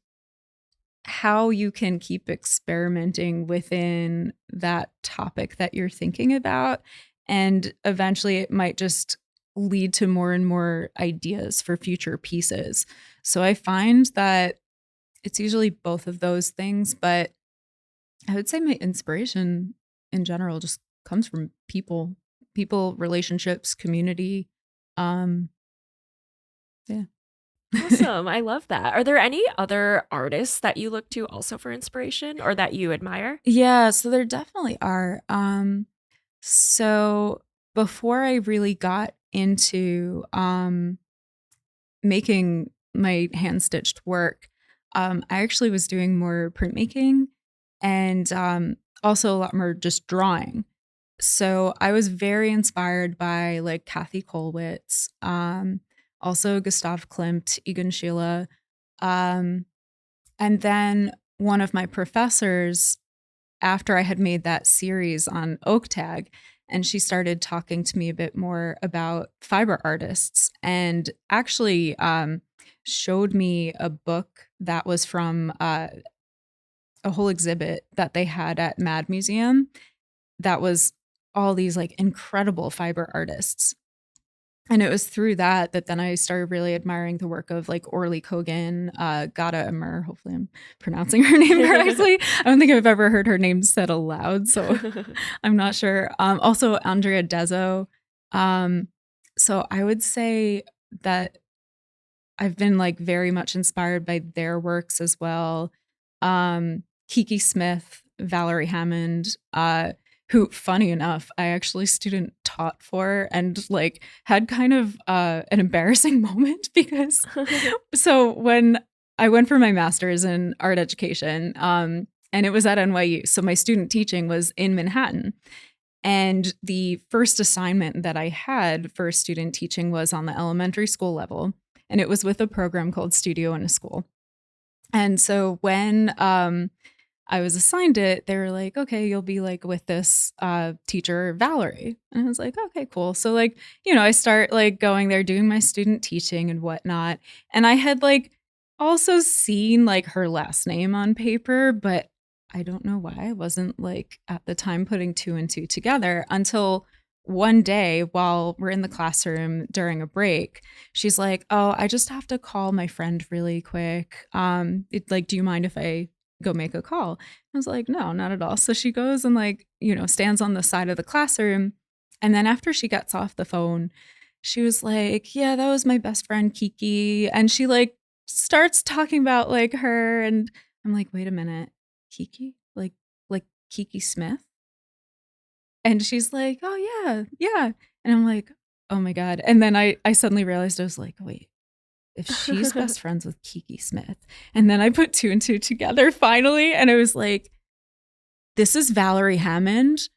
how you can keep experimenting within that topic that you're thinking about. And eventually it might just lead to more and more ideas for future pieces. So I find that it's usually both of those things, but I would say my inspiration in general just comes from people, relationships, community. Yeah. Awesome. I love that. Are there any other artists that you look to also for inspiration or that you admire? Yeah, so there definitely are. So before I really got into making my hand stitched work, I actually was doing more printmaking and also a lot more just drawing. So I was very inspired by like Kathy Kollwitz, also Gustav Klimt, Egon Schiele. And then one of my professors, after I had made that series on oak tag, and she started talking to me a bit more about fiber artists and actually showed me a book that was from a whole exhibit that they had at Mad Museum that was all these like incredible fiber artists. And it was through that then I started really admiring the work of like Orly Kogan, Gada Amur. Hopefully I'm pronouncing her name correctly. I don't think I've ever heard her name said aloud, so I'm not sure. Also Andrea Dezo. So I would say that I've been like very much inspired by their works as well. Kiki Smith, Valerie Hammond, who, funny enough, I actually student taught for and like had kind of an embarrassing moment because so when I went for my master's in art education, and it was at NYU. So my student teaching was in Manhattan. And the first assignment that I had for student teaching was on the elementary school level. And it was with a program called Studio in a School. And so when I was assigned it, they were like, okay, you'll be like with this teacher, Valerie. And I was like, okay, cool. So like, I start like going there, doing my student teaching and whatnot. And I had like also seen like her last name on paper, but I don't know why I wasn't like at the time putting two and two together until one day while we're in the classroom during a break, she's like, oh, I just have to call my friend really quick. Do you mind if I go make a call? I was like, no, not at all. So she goes and like, stands on the side of the classroom. And then after she gets off the phone, she was like, yeah, that was my best friend, Kiki. And she like starts talking about like her. And I'm like, wait a minute, Kiki? Like Kiki Smith? And she's like, oh yeah, yeah. And I'm like, oh my God. And then I suddenly realized, I was like, wait, if she's best friends with Kiki Smith. And then I put two and two together finally. And I was like, this is Valerie Hammond.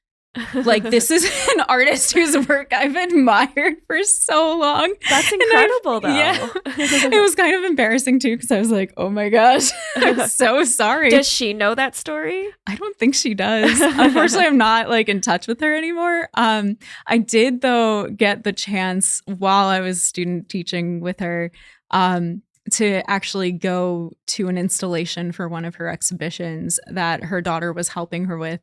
Like, this is an artist whose work I've admired for so long. That's incredible, though. Yeah. It was kind of embarrassing, too, because I was like, oh my gosh, I'm so sorry. Does she know that story? I don't think she does. Unfortunately, I'm not like in touch with her anymore. I did, though, get the chance while I was student teaching with her to actually go to an installation for one of her exhibitions that her daughter was helping her with.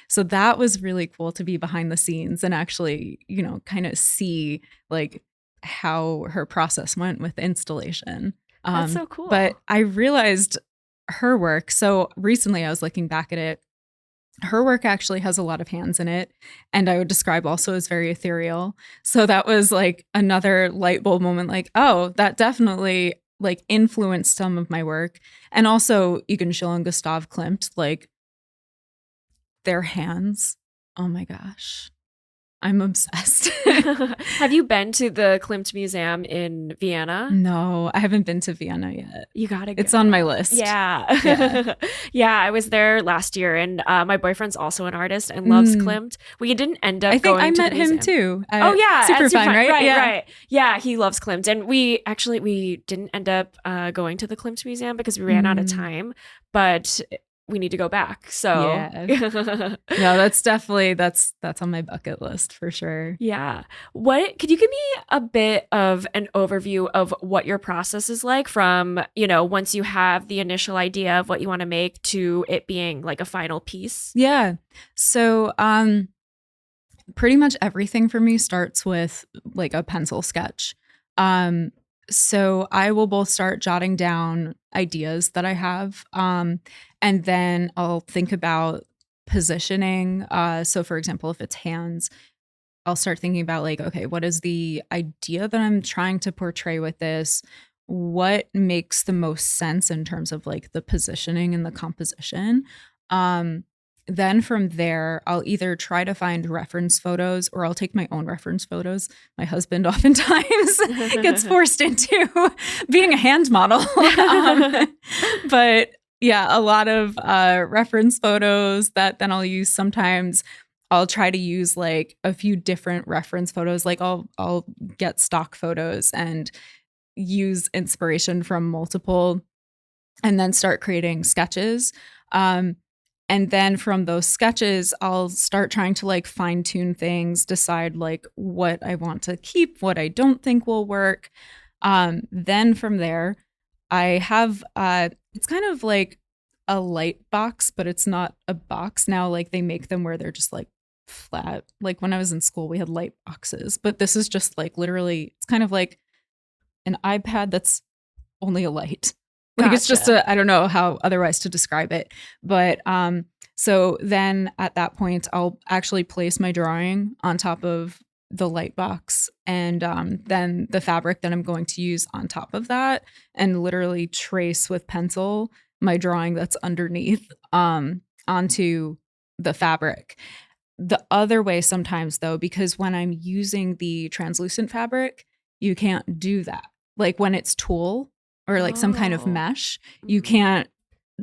So that was really cool to be behind the scenes and actually, kind of see like how her process went with installation. That's so cool. But I realized her work. So recently I was looking back at it. Her work actually has a lot of hands in it, and I would describe also as very ethereal. So that was like another light bulb moment, like, oh, that definitely like influenced some of my work. And also Egon Schiele and Gustav Klimt, like their hands. Oh my gosh. I'm obsessed. Have you been to the Klimt Museum in Vienna? No, I haven't been to Vienna yet. You gotta go. It's on my list. Yeah. Yeah, I was there last year, and my boyfriend's also an artist and loves Klimt. We didn't end up going to the museum. I think I met him too. Oh, yeah. Superfine, right? Right. Yeah, he loves Klimt. And we didn't end up going to the Klimt Museum because we ran out of time. But we need to go back. So no, that's definitely that's on my bucket list for sure. Yeah. Could you give me a bit of an overview of what your process is like from, once you have the initial idea of what you want to make to it being like a final piece? Yeah. So pretty much everything for me starts with like a pencil sketch. So I will both start jotting down ideas that I have, and then I'll think about positioning. So for example, if it's hands, I'll start thinking about like, okay, what is the idea that I'm trying to portray with this? What makes the most sense in terms of like the positioning and the composition? Then from there, I'll either try to find reference photos or I'll take my own reference photos. My husband oftentimes gets forced into being a hand model. But yeah, a lot of reference photos that then I'll use. Sometimes I'll try to use like a few different reference photos. Like I'll get stock photos and use inspiration from multiple and then start creating sketches. And then from those sketches, I'll start trying to like fine tune things, decide like what I want to keep, what I don't think will work. Then from there, I have, it's kind of like a light box, but it's not a box now. Like they make them where they're just like flat. Like when I was in school, we had light boxes, but this is just like literally, it's kind of like an iPad that's only a light. Like It's just I don't know how otherwise to describe it. But so then at that point, I'll actually place my drawing on top of the light box and then the fabric that I'm going to use on top of that and literally trace with pencil my drawing that's underneath onto the fabric. The other way sometimes though, because when I'm using the translucent fabric, you can't do that. Like when it's tulle, or like some kind of mesh, you can't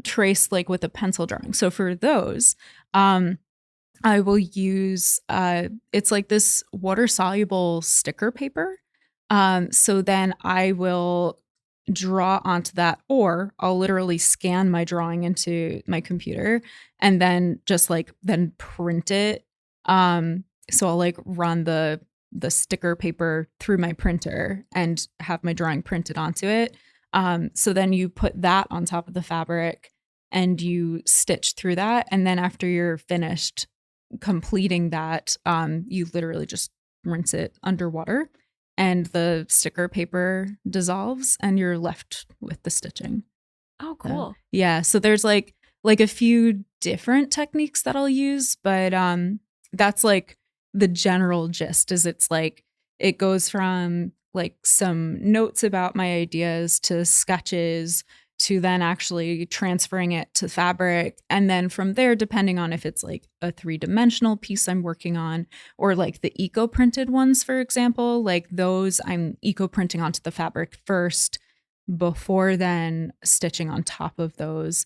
trace like with a pencil drawing. So for those, I will use, it's like this water soluble sticker paper. So then I will draw onto that, or I'll literally scan my drawing into my computer and then just like then print it. So I'll like run the sticker paper through my printer and have my drawing printed onto it. So then you put that on top of the fabric and you stitch through that. And then after you're finished completing that, you literally just rinse it underwater and the sticker paper dissolves and you're left with the stitching. Oh, cool. Yeah. So there's like a few different techniques that I'll use, but that's like the general gist is it's like it goes from like some notes about my ideas to sketches to then actually transferring it to fabric. And then from there, depending on if it's like a 3-dimensional piece I'm working on or like the eco printed ones, for example, like those I'm eco printing onto the fabric first before then stitching on top of those.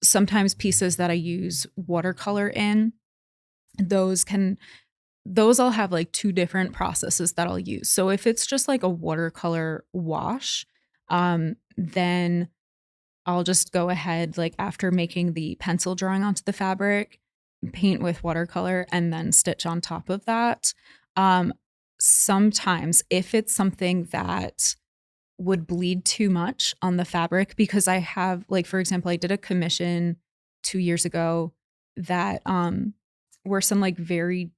Sometimes pieces that I use watercolor in, those I'll have like 2 different processes that I'll use. So if it's just like a watercolor wash, then I'll just go ahead, like after making the pencil drawing onto the fabric, paint with watercolor and then stitch on top of that. Sometimes if it's something that would bleed too much on the fabric, because I have like, for example, I did a commission 2 years ago that were some like very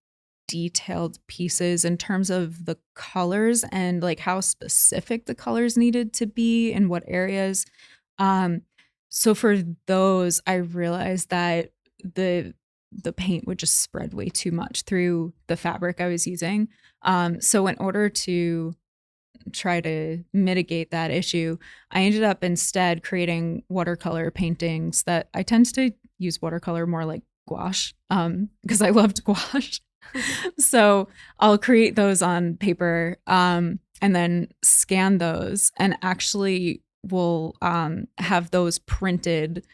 detailed pieces in terms of the colors and like how specific the colors needed to be in what areas. So for those, I realized that the paint would just spread way too much through the fabric I was using. So in order to try to mitigate that issue, I ended up instead creating watercolor paintings that I tend to use watercolor more like gouache, because I loved gouache. So I'll create those on paper, and then scan those, and actually will have those printed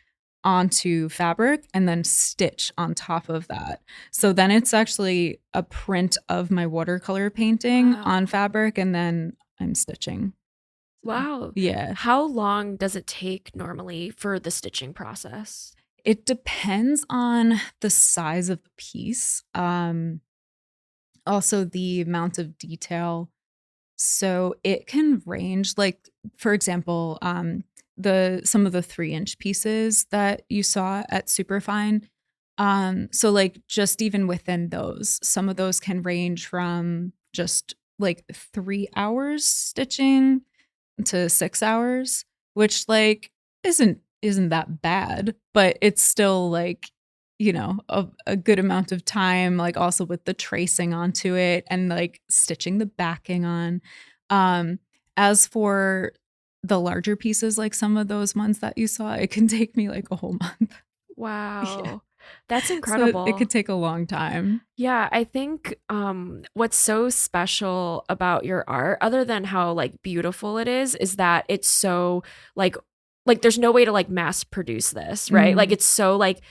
onto fabric and then stitch on top of that. So then it's actually a print of my watercolor painting on fabric, and then I'm stitching. Wow. Yeah. How long does it take normally for the stitching process? It depends on the size of the piece. Also the amount of detail. So it can range, like, for example, some of the 3-inch pieces that you saw at Superfine. So like just even within those, some of those can range from just like 3 hours stitching to 6 hours, which like isn't that bad, but it's still like, a good amount of time, like also with the tracing onto it and like stitching the backing on. As for the larger pieces, like some of those ones that you saw, it can take me like a whole month. Wow. Yeah. That's So incredible. it could take a long time. Yeah, I think what's so special about your art, other than how like beautiful it is that it's so like there's no way to like mass produce this, right? Like it's so like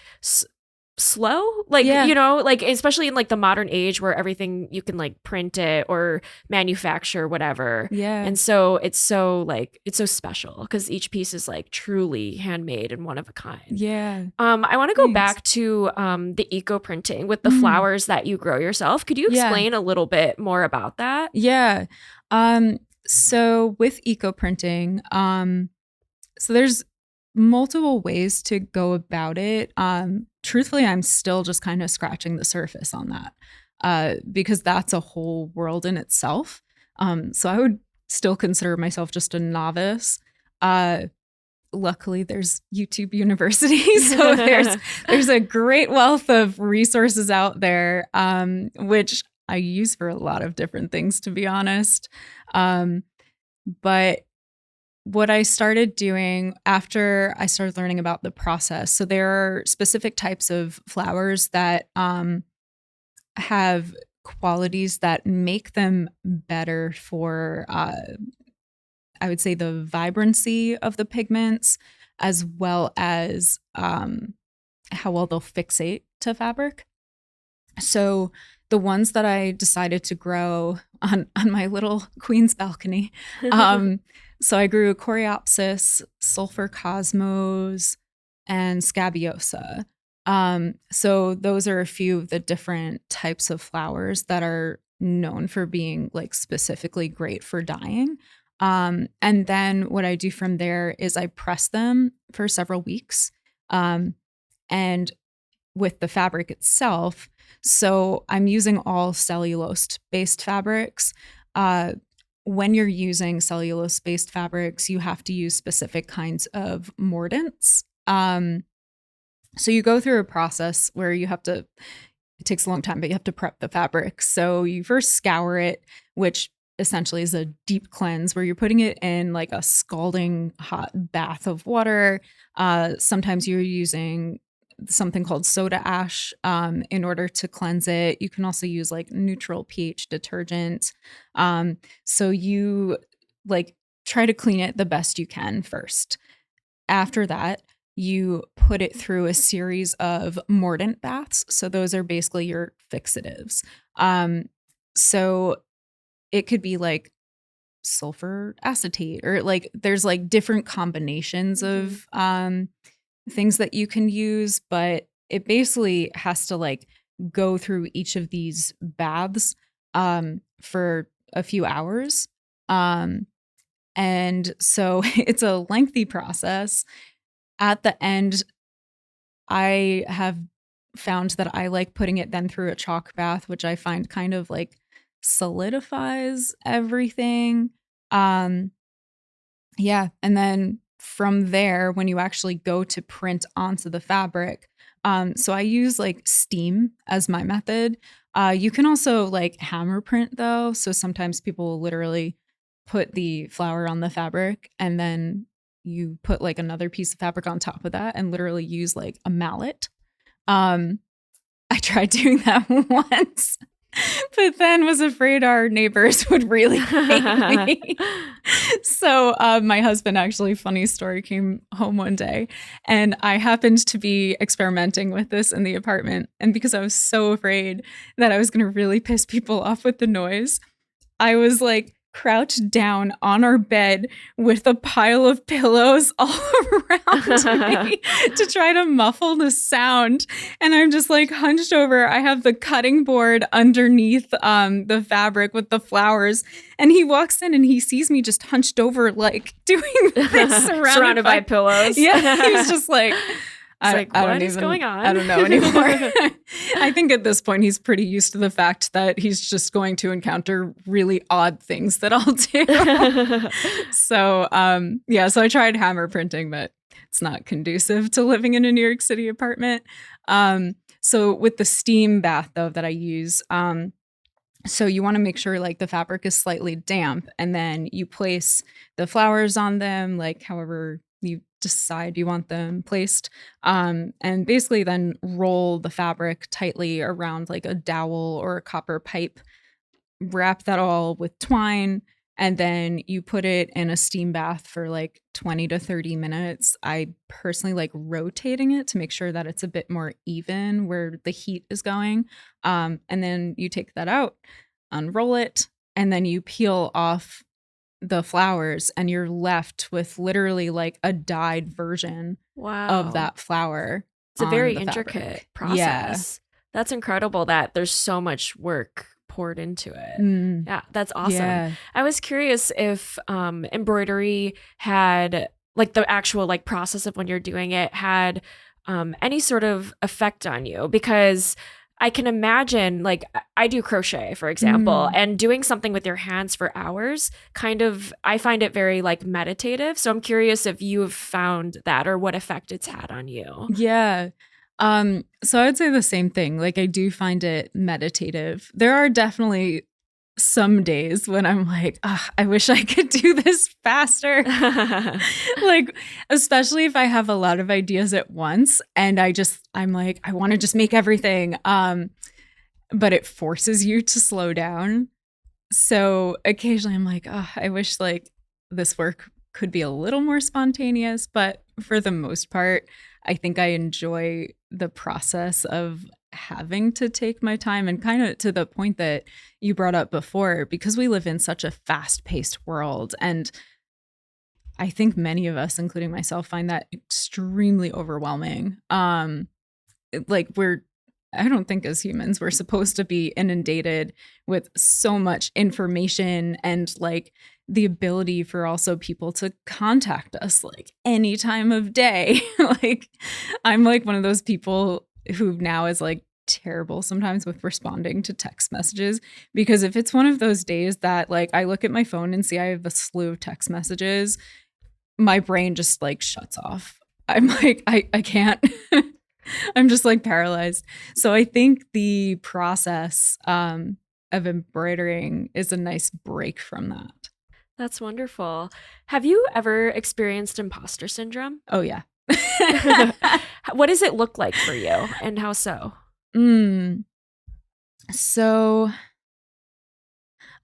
slow, like like especially in like the modern age where everything you can like print it or manufacture whatever. Yeah. And so it's so special because each piece is like truly handmade and one of a kind. Yeah. I want to go back to the eco printing with the flowers that you grow yourself. Could you explain a little bit more about that? Yeah. So with eco printing, so there's multiple ways to go about it. Truthfully, I'm still just kind of scratching the surface on that, because that's a whole world in itself. So I would still consider myself just a novice. Luckily, there's YouTube University, so there's a great wealth of resources out there, which I use for a lot of different things, to be honest. But what I started doing after I started learning about the process, so there are specific types of flowers that have qualities that make them better for, I would say, the vibrancy of the pigments, as well as how well they'll fixate to fabric. So the ones that I decided to grow on my little queen's balcony, so I grew Coreopsis, Sulfur Cosmos, and Scabiosa. So those are a few of the different types of flowers that are known for being like specifically great for dyeing. And then what I do from there is I press them for several weeks. And with the fabric itself, so I'm using all cellulose-based fabrics. When you're using cellulose-based fabrics, you have to use specific kinds of mordants. So you go through a process where it takes a long time, but you have to prep the fabric. So you first scour it, which essentially is a deep cleanse where you're putting it in like a scalding hot bath of water. Sometimes you're using something called soda ash in order to cleanse it. You can also use like neutral pH detergent. So you like try to clean it the best you can first. After that, you put it through a series of mordant baths. So those are basically your fixatives. So it could be like sulfur acetate, or like there's like different combinations of things that you can use, but it basically has to like go through each of these baths for a few hours. And so it's a lengthy process. At the end, I have found that I like putting it then through a chalk bath, which I find kind of like solidifies everything. Yeah. And then from there, when you actually go to print onto the fabric, so I use like steam as my method. You can also like hammer print though. So sometimes people will literally put the flower on the fabric, and then you put like another piece of fabric on top of that and literally use like a mallet. I tried doing that once, but then was afraid our neighbors would really hate me. So my husband, actually, funny story, came home one day and I happened to be experimenting with this in the apartment. And because I was so afraid that I was going to really piss people off with the noise, I was like crouched down on our bed with a pile of pillows all around me to try to muffle the sound. And I'm just like hunched over. I have the cutting board underneath the fabric with the flowers. And he walks in and he sees me just hunched over, like doing this surrounded by pillows. Yeah, he was just like, what is going on? I don't know anymore. I think at this point, he's pretty used to the fact that he's just going to encounter really odd things that I'll do. So I tried hammer printing, but it's not conducive to living in a New York City apartment. So with the steam bath, though, that I use, so you want to make sure like the fabric is slightly damp, and then you place the flowers on them, like however you decide you want them placed, and basically then roll the fabric tightly around like a dowel or a copper pipe, wrap that all with twine, and then you put it in a steam bath for like 20 to 30 minutes. I personally like rotating it to make sure that it's a bit more even where the heat is going, and then you take that out, unroll it, and then you peel off the flowers, and you're left with literally like a dyed version of that flower. It's a very intricate process. Yeah. That's incredible that there's so much work poured into it. Yeah, that's awesome. Yeah. I was curious if embroidery had, like, the actual like process of when you're doing it had any sort of effect on you, because I can imagine, like, I do crochet, for example, and doing something with your hands for hours, I find it very like meditative. So I'm curious if you have found that or what effect it's had on you. Yeah. So I would say the same thing. Like, I do find it meditative. There are definitely some days when I'm like, I wish I could do this faster. Like, especially if I have a lot of ideas at once and I'm like, I want to just make everything. But it forces you to slow down. So occasionally I'm like, I wish like this work could be a little more spontaneous, but for the most part, I think I enjoy the process of having to take my time, and kind of to the point that you brought up before, because we live in such a fast-paced world. And I think many of us, including myself, find that extremely overwhelming. I don't think as humans we're supposed to be inundated with so much information and like the ability for also people to contact us like any time of day. Like, I'm like one of those people who now is like terrible sometimes with responding to text messages, because if it's one of those days that like I look at my phone and see I have a slew of text messages, my brain just like shuts off. I'm like, I can't. I'm just like paralyzed. So I think the process of embroidering is a nice break from that. That's wonderful. Have you ever experienced imposter syndrome? Oh, yeah. What does it look like for you, and how so? So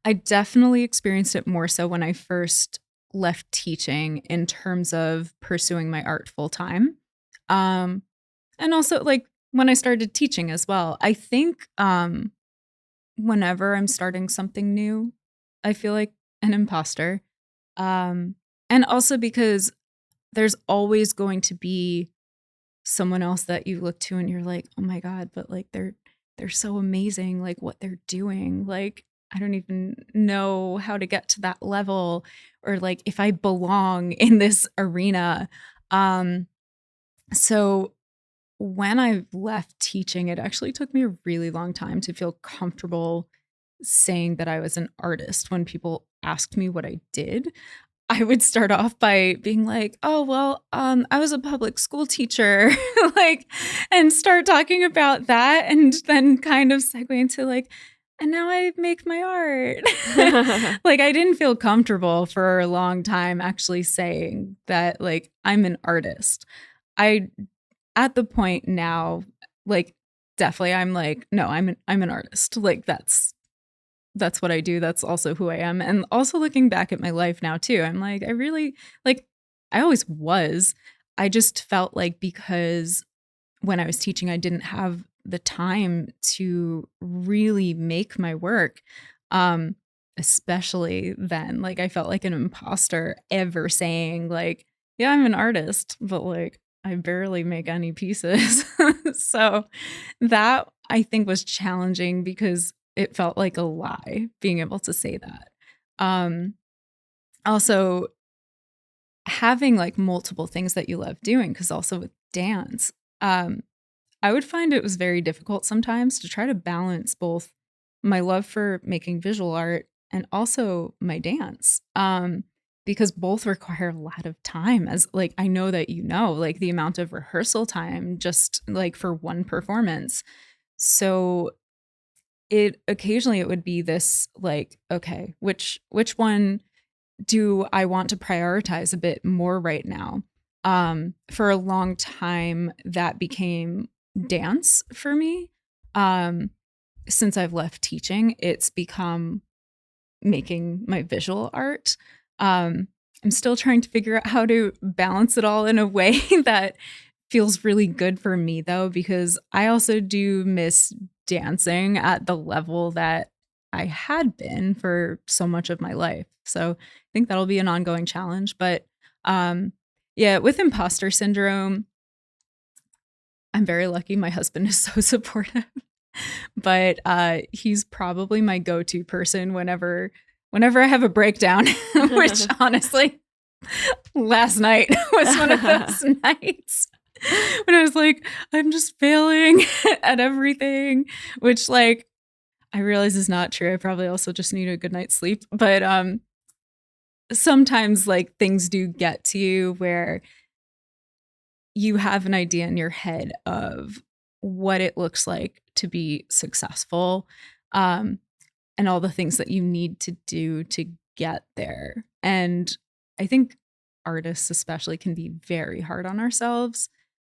I definitely experienced it more so when I first left teaching in terms of pursuing my art full time. And also like when I started teaching as well. I think whenever I'm starting something new, I feel like an imposter. And also because there's always going to be someone else that you look to and you're like, oh my God, but like they're so amazing, like what they're doing. Like, I don't even know how to get to that level, or like if I belong in this arena. So when I left teaching, it actually took me a really long time to feel comfortable saying that I was an artist. When people asked me what I did, I would start off by being like, oh, well, I was a public school teacher, like, and start talking about that, and then kind of segue into like, and now I make my art. Like, I didn't feel comfortable for a long time actually saying that, like, I'm an artist. At the point now, like, definitely I'm like, no, I'm an artist. Like, that's what I do. That's also who I am. And also looking back at my life now too, I'm like, I really, like, I always was. I just felt like because when I was teaching, I didn't have the time to really make my work. Especially then, like, I felt like an imposter ever saying, like, yeah, I'm an artist, but like I barely make any pieces. So that I think was challenging because it felt like a lie being able to say that. Also having like multiple things that you love doing, because also with dance, I would find it was very difficult sometimes to try to balance both my love for making visual art and also my dance. Because both require a lot of time, as like I know that like the amount of rehearsal time just like for one performance. So it occasionally it would be this like, okay, which one do I want to prioritize a bit more right now? For a long time that became dance for me. Since I've left teaching, it's become making my visual art. I'm still trying to figure out how to balance it all in a way that feels really good for me, though, because I also do miss dancing at the level that I had been for so much of my life. So I think that'll be an ongoing challenge. But yeah, with imposter syndrome, I'm very lucky. My husband is so supportive, but he's probably my go-to person whenever I have a breakdown, which honestly, last night was one of those nights when I was like, I'm just failing at everything, which like I realize is not true. I probably also just need a good night's sleep. But sometimes like things do get to you where you have an idea in your head of what it looks like to be successful, and all the things that you need to do to get there. And I think artists especially can be very hard on ourselves,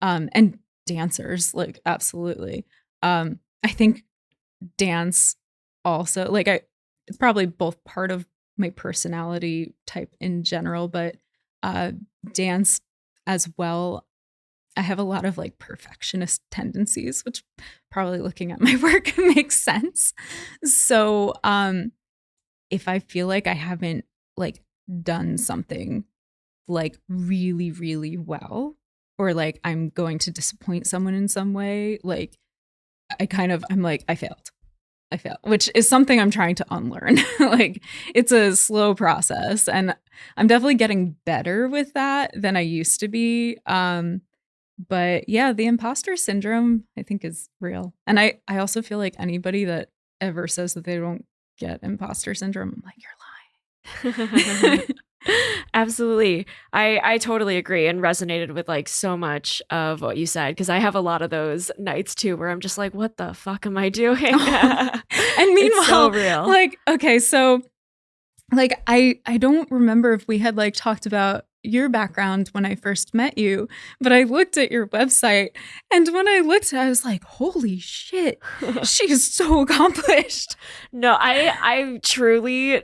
and dancers, like absolutely. I think dance also, like it's probably both part of my personality type in general, but dance as well. I have a lot of like perfectionist tendencies, which probably looking at my work makes sense. So if I feel like I haven't like done something like really, really well, or like I'm going to disappoint someone in some way, like I'm like, I failed, which is something I'm trying to unlearn. Like it's a slow process, and I'm definitely getting better with that than I used to be. But yeah, the imposter syndrome I think is real. And I also feel like anybody that ever says that they don't get imposter syndrome, I'm like, you're lying. Absolutely. I totally agree and resonated with like so much of what you said, because I have a lot of those nights too where I'm just like, what the fuck am I doing? And meanwhile, it's so real. Like, okay, so like I don't remember if we had like talked about your background when I first met you, but I looked at your website, and when I looked, I was like, holy shit, she is so accomplished. No, I truly,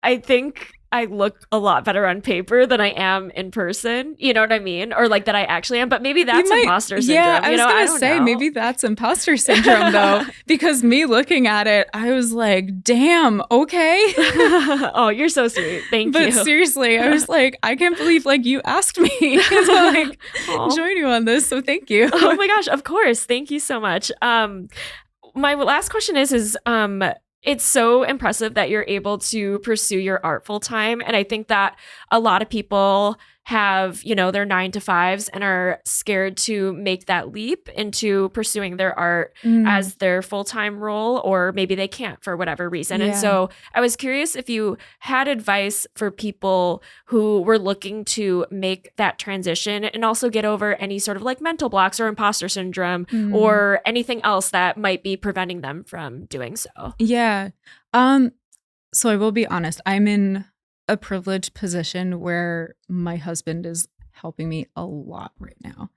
I think I look a lot better on paper than I am in person. You know what I mean? Or like that I actually am, but maybe that's imposter syndrome. Yeah, I was going to say, maybe that's imposter syndrome though, because me looking at it, I was like, damn, okay. Oh, you're so sweet. Thank you. But seriously, I was like, I can't believe like you asked me to like join you on this. So thank you. Oh my gosh, of course. Thank you so much. My last question is it's so impressive that you're able to pursue your art full time. And I think that a lot of people have, you know, their 9 to 5s and are scared to make that leap into pursuing their art as their full-time role, or maybe they can't for whatever reason. And so I was curious if you had advice for people who were looking to make that transition and also get over any sort of like mental blocks or imposter syndrome or anything else that might be preventing them from doing so. Yeah. So I will be honest, I'm in a privileged position where my husband is helping me a lot right now.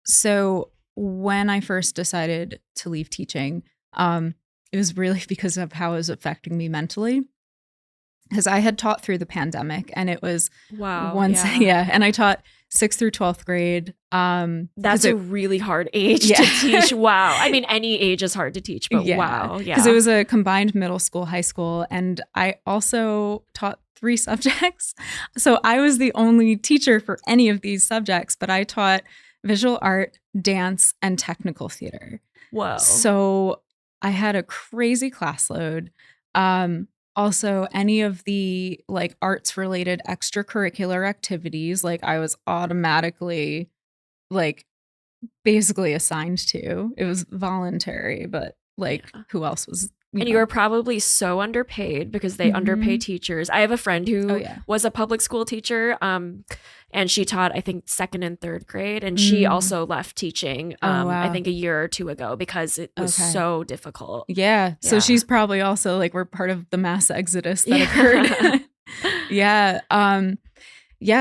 So when I first decided to leave teaching, it was really because of how it was affecting me mentally. Because I had taught through the pandemic, and it was and I taught 6th through 12th grade. That's a really hard age to teach. Wow. I mean, any age is hard to teach, but wow. Yeah. Because it was a combined middle school, high school, and I also taught 3 subjects. So I was the only teacher for any of these subjects, but I taught visual art, dance, and technical theater. Whoa. So I had a crazy class load. Also, any of the like arts related extracurricular activities, like I was automatically like basically assigned to. It was voluntary, but like who else was? You were probably so underpaid because they underpay teachers. I have a friend who was a public school teacher, and she taught, I think, 2nd and 3rd grade. And she also left teaching, I think a year or 2 ago because it was so difficult. Yeah. So she's probably also like, we're part of the mass exodus that occurred.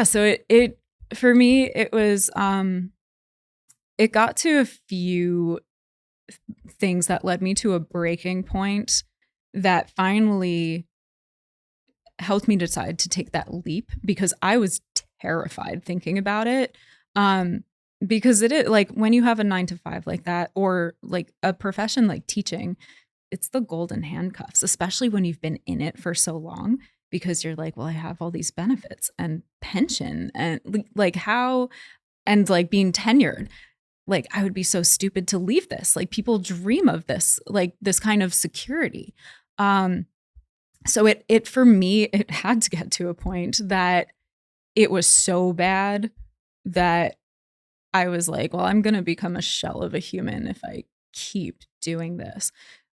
So it for me, it was, it got to a few things that led me to a breaking point that finally helped me decide to take that leap, because I was terrified thinking about it. Because it is like when you have a 9 to 5 like that, or like a profession like teaching, it's the golden handcuffs, especially when you've been in it for so long, because you're like, well, I have all these benefits and pension and like how, and like being tenured. Like, I would be so stupid to leave this. Like, people dream of this, like this kind of security. So it for me, it had to get to a point that it was so bad that I was like, well, I'm going to become a shell of a human if I keep doing this.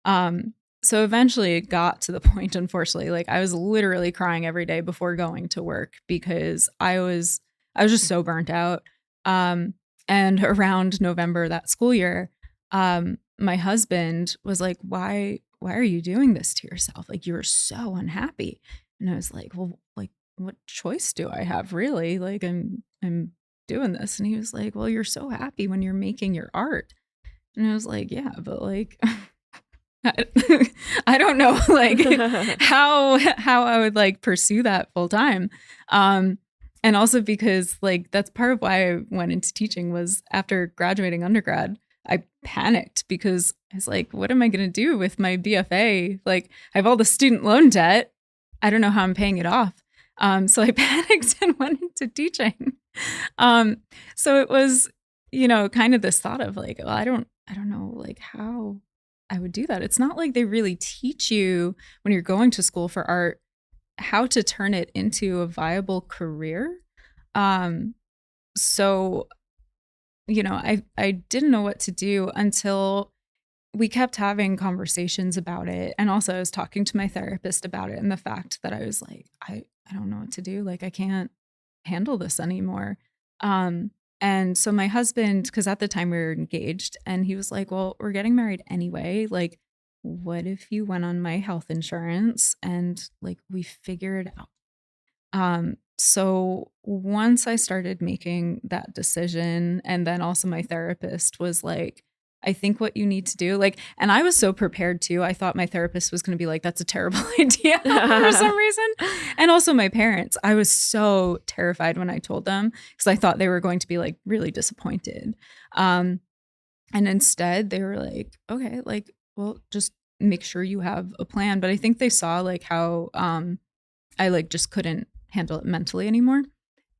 So eventually it got to the point, unfortunately, like I was literally crying every day before going to work because I was just so burnt out. And around November that school year, my husband was like, why are you doing this to yourself? Like, you're so unhappy. And I was like, well, like, what choice do I have, really? Like, I'm doing this. And he was like, well, you're so happy when you're making your art. And I was like, yeah, but like, I don't know, like how I would like pursue that full time. And also because like that's part of why I went into teaching was after graduating undergrad, I panicked because I was like, what am I going to do with my BFA? Like, I have all the student loan debt. I don't know how I'm paying it off. So I panicked and went into teaching. So it was, kind of this thought of like, well, I don't know like how I would do that. It's not like they really teach you when you're going to school for art how to turn it into a viable career. So, I didn't know what to do until we kept having conversations about it. And also I was talking to my therapist about it and the fact that I was like, I don't know what to do. Like, I can't handle this anymore. And so my husband, because at the time we were engaged, and he was like, well, we're getting married anyway. Like, what if you went on my health insurance and like we figure it out? So once I started making that decision, and then also my therapist was like, I think what you need to do, like, and I was so prepared too. I thought my therapist was going to be like, that's a terrible idea for some reason. And also my parents, I was so terrified when I told them because I thought they were going to be like really disappointed. And instead they were like, okay, like, well, just make sure you have a plan. But I think they saw like how I like just couldn't handle it mentally anymore.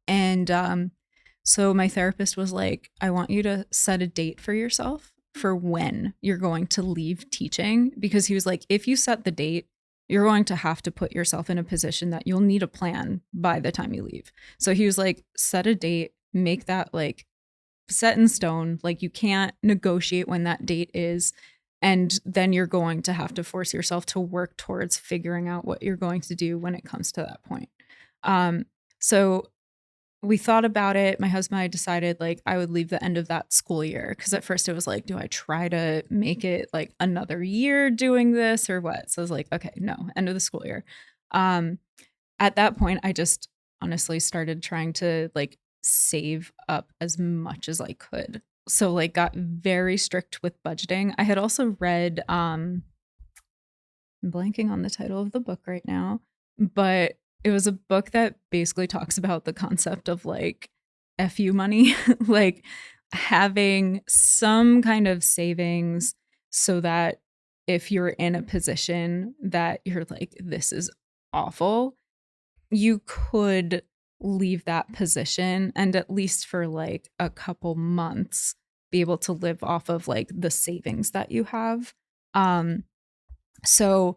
And so my therapist was like, I want you to set a date for yourself for when you're going to leave teaching, because he was like, if you set the date you're going to have to put yourself in a position that you'll need a plan by the time you leave. So he was like, set a date, make that like set in stone. Like you can't negotiate when that date is. And then you're going to have to force yourself to work towards figuring out what you're going to do when it comes to that point. So we thought about it. My husband and I decided like I would leave the end of that school year. Cause at first it was like, do I try to make it like another year doing this or what? So I was like, okay, no, end of the school year. At that point, I just honestly started trying to like save up as much as I could. So like got very strict with budgeting. I had also read, I'm blanking on the title of the book right now, but it was a book that basically talks about the concept of like FU money, like having some kind of savings so that if you're in a position that you're like, this is awful, you could leave that position and at least for like a couple months be able to live off of like the savings that you have. So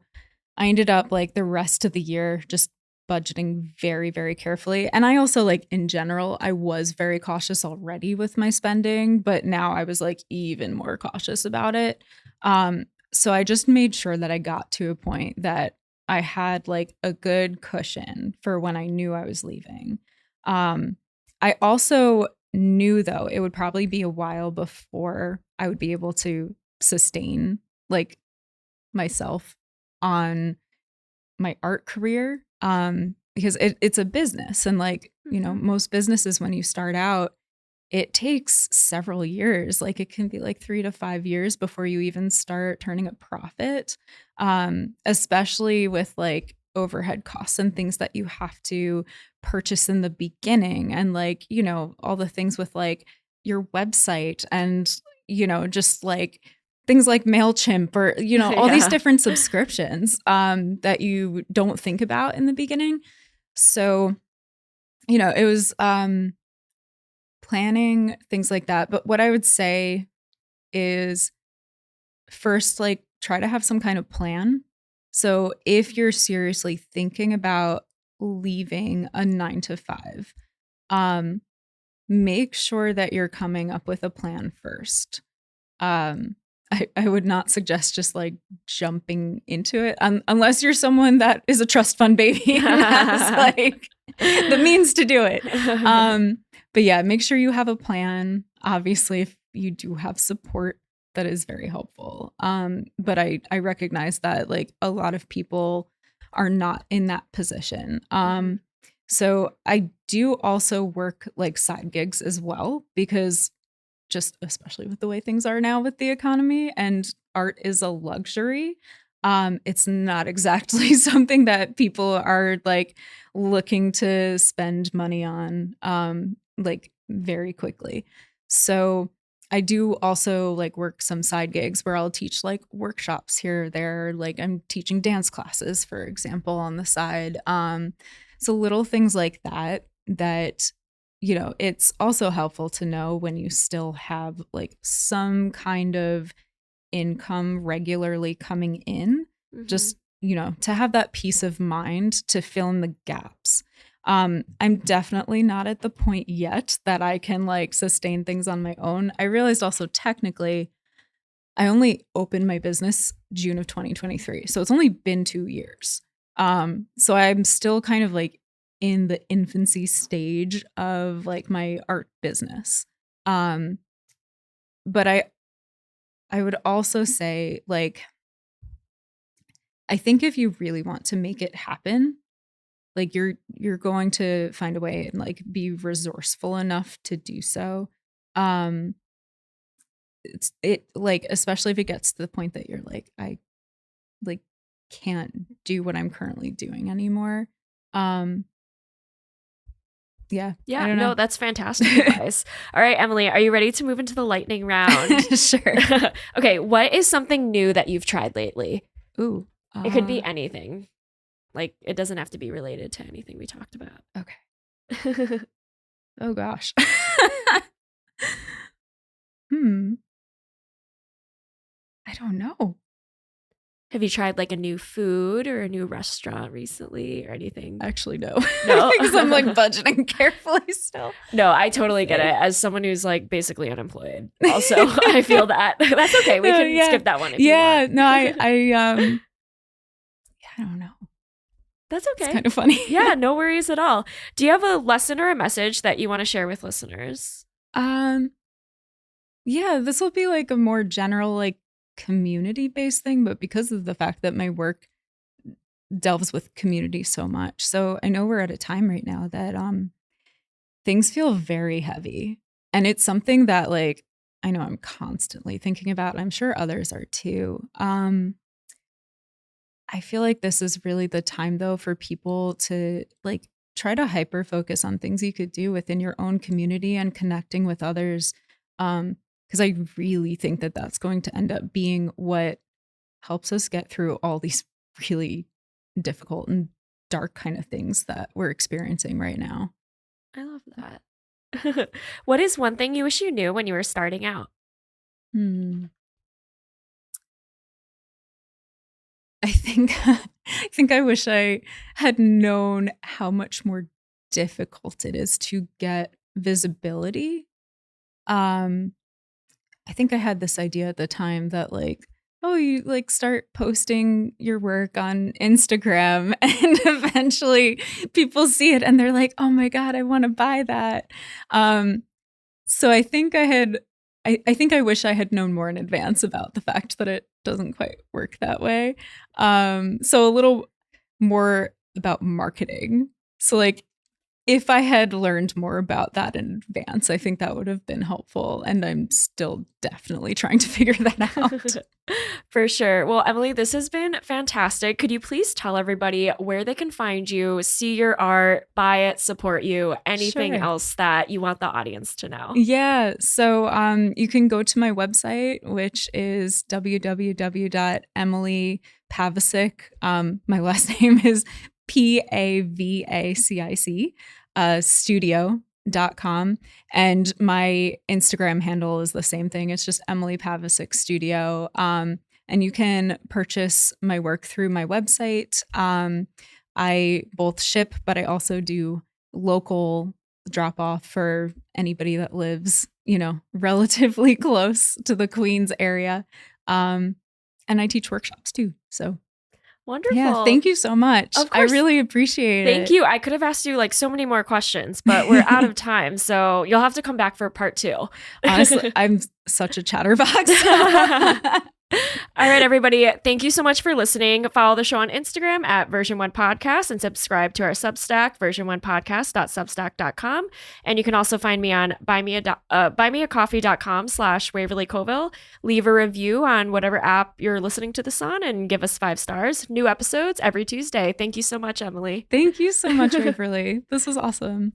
I ended up like the rest of the year just budgeting very, very carefully. And I also like in general, I was very cautious already with my spending, but now I was like even more cautious about it. So I just made sure that I got to a point that I had like a good cushion for when I knew I was leaving. I also knew though it would probably be a while before I would be able to sustain like myself on my art career, because it's a business. And like, you know, most businesses, when you start out, it takes several years. Like it can be like 3 to 5 years before you even start turning a profit, especially with like overhead costs and things that you have to purchase in the beginning. And like, you know, all the things with like your website and, you know, just like things like MailChimp or, you know, all these different subscriptions that you don't think about in the beginning. So, you know, it was planning things like that. But what I would say is first, like try to have some kind of plan. So if you're seriously thinking about leaving a 9 to 5, make sure that you're coming up with a plan first. I would not suggest just like jumping into it unless you're someone that is a trust fund baby and has like the means to do it. But yeah, make sure you have a plan. Obviously, if you do have support, that is very helpful. But I recognize that like a lot of people are not in that position. So I do also work like side gigs as well, because just especially with the way things are now with the economy and art is a luxury. It's not exactly something that people are like looking to spend money on like very quickly. So I do also like work some side gigs where I'll teach like workshops here or there. Like I'm teaching dance classes, for example, on the side. So little things like that, you know, it's also helpful to know when you still have like some kind of income regularly coming in, just, you know, to have that peace of mind to fill in the gaps. I'm definitely not at the point yet that I can like sustain things on my own. I realized also technically I only opened my business June of 2023. So it's only been 2 years. So I'm still kind of like in the infancy stage of like my art business. But I would also say like, I think if you really want to make it happen, like you're going to find a way and like be resourceful enough to do so. It like, especially if it gets to the point that you're like, I like can't do what I'm currently doing anymore. Yeah. Yeah. I don't know. No, that's fantastic advice. All right, Emily, are you ready to move into the lightning round? Sure. Okay. What is something new that you've tried lately? Ooh. It could be anything. Like it doesn't have to be related to anything we talked about. Okay. Oh gosh. I don't know. Have you tried like a new food or a new restaurant recently or anything? Actually, no. No? Because I'm like budgeting carefully still. No, I totally get it. As someone who's like basically unemployed, also, I feel that. That's okay. We can skip that one if you want. No, I don't know. That's okay. It's kind of funny. Yeah, no worries at all. Do you have a lesson or a message that you want to share with listeners? Yeah, this will be like a more general, like community-based thing, but because of the fact that my work delves with community so much. So I know we're at a time right now that things feel very heavy. And it's something that like I know I'm constantly thinking about. I'm sure others are too. I feel like this is really the time though for people to like try to hyper focus on things you could do within your own community and connecting with others. Because I really think that that's going to end up being what helps us get through all these really difficult and dark kind of things that we're experiencing right now. I love that. What is one thing you wish you knew when you were starting out? I think I wish I had known how much more difficult it is to get visibility. I think I had this idea at the time that like, oh, you like start posting your work on Instagram and eventually people see it and they're like, oh my God, I want to buy that. So I think I think I wish I had known more in advance about the fact that it doesn't quite work that way. So a little more about marketing. So like if I had learned more about that in advance, I think that would have been helpful. And I'm still definitely trying to figure that out. For sure. Well, Emily, this has been fantastic. Could you please tell everybody where they can find you, see your art, buy it, support you, anything else that you want the audience to know? Yeah. So you can go to my website, which is www.emilypavacic. My last name is Pavacic, studio.com. And my Instagram handle is the same thing. It's just Emily Pavacic Studio. And you can purchase my work through my website. I both ship, but I also do local drop off for anybody that lives, relatively close to the Queens area. And I teach workshops too. So wonderful. Yeah, thank you so much. Of course. I really appreciate it. Thank you. I could have asked you like so many more questions, but we're out of time. So you'll have to come back for part 2. Honestly, I'm such a chatterbox. All right, everybody. Thank you so much for listening. Follow the show on Instagram at Version 1 Podcast and subscribe to our Substack, version1podcast.substack.com. And you can also find me on buymeacoffee.com/Waverly Colville. Leave a review on whatever app you're listening to this on and give us 5 stars. New episodes every Tuesday. Thank you so much, Emily. Thank you so much, Waverly. This was awesome.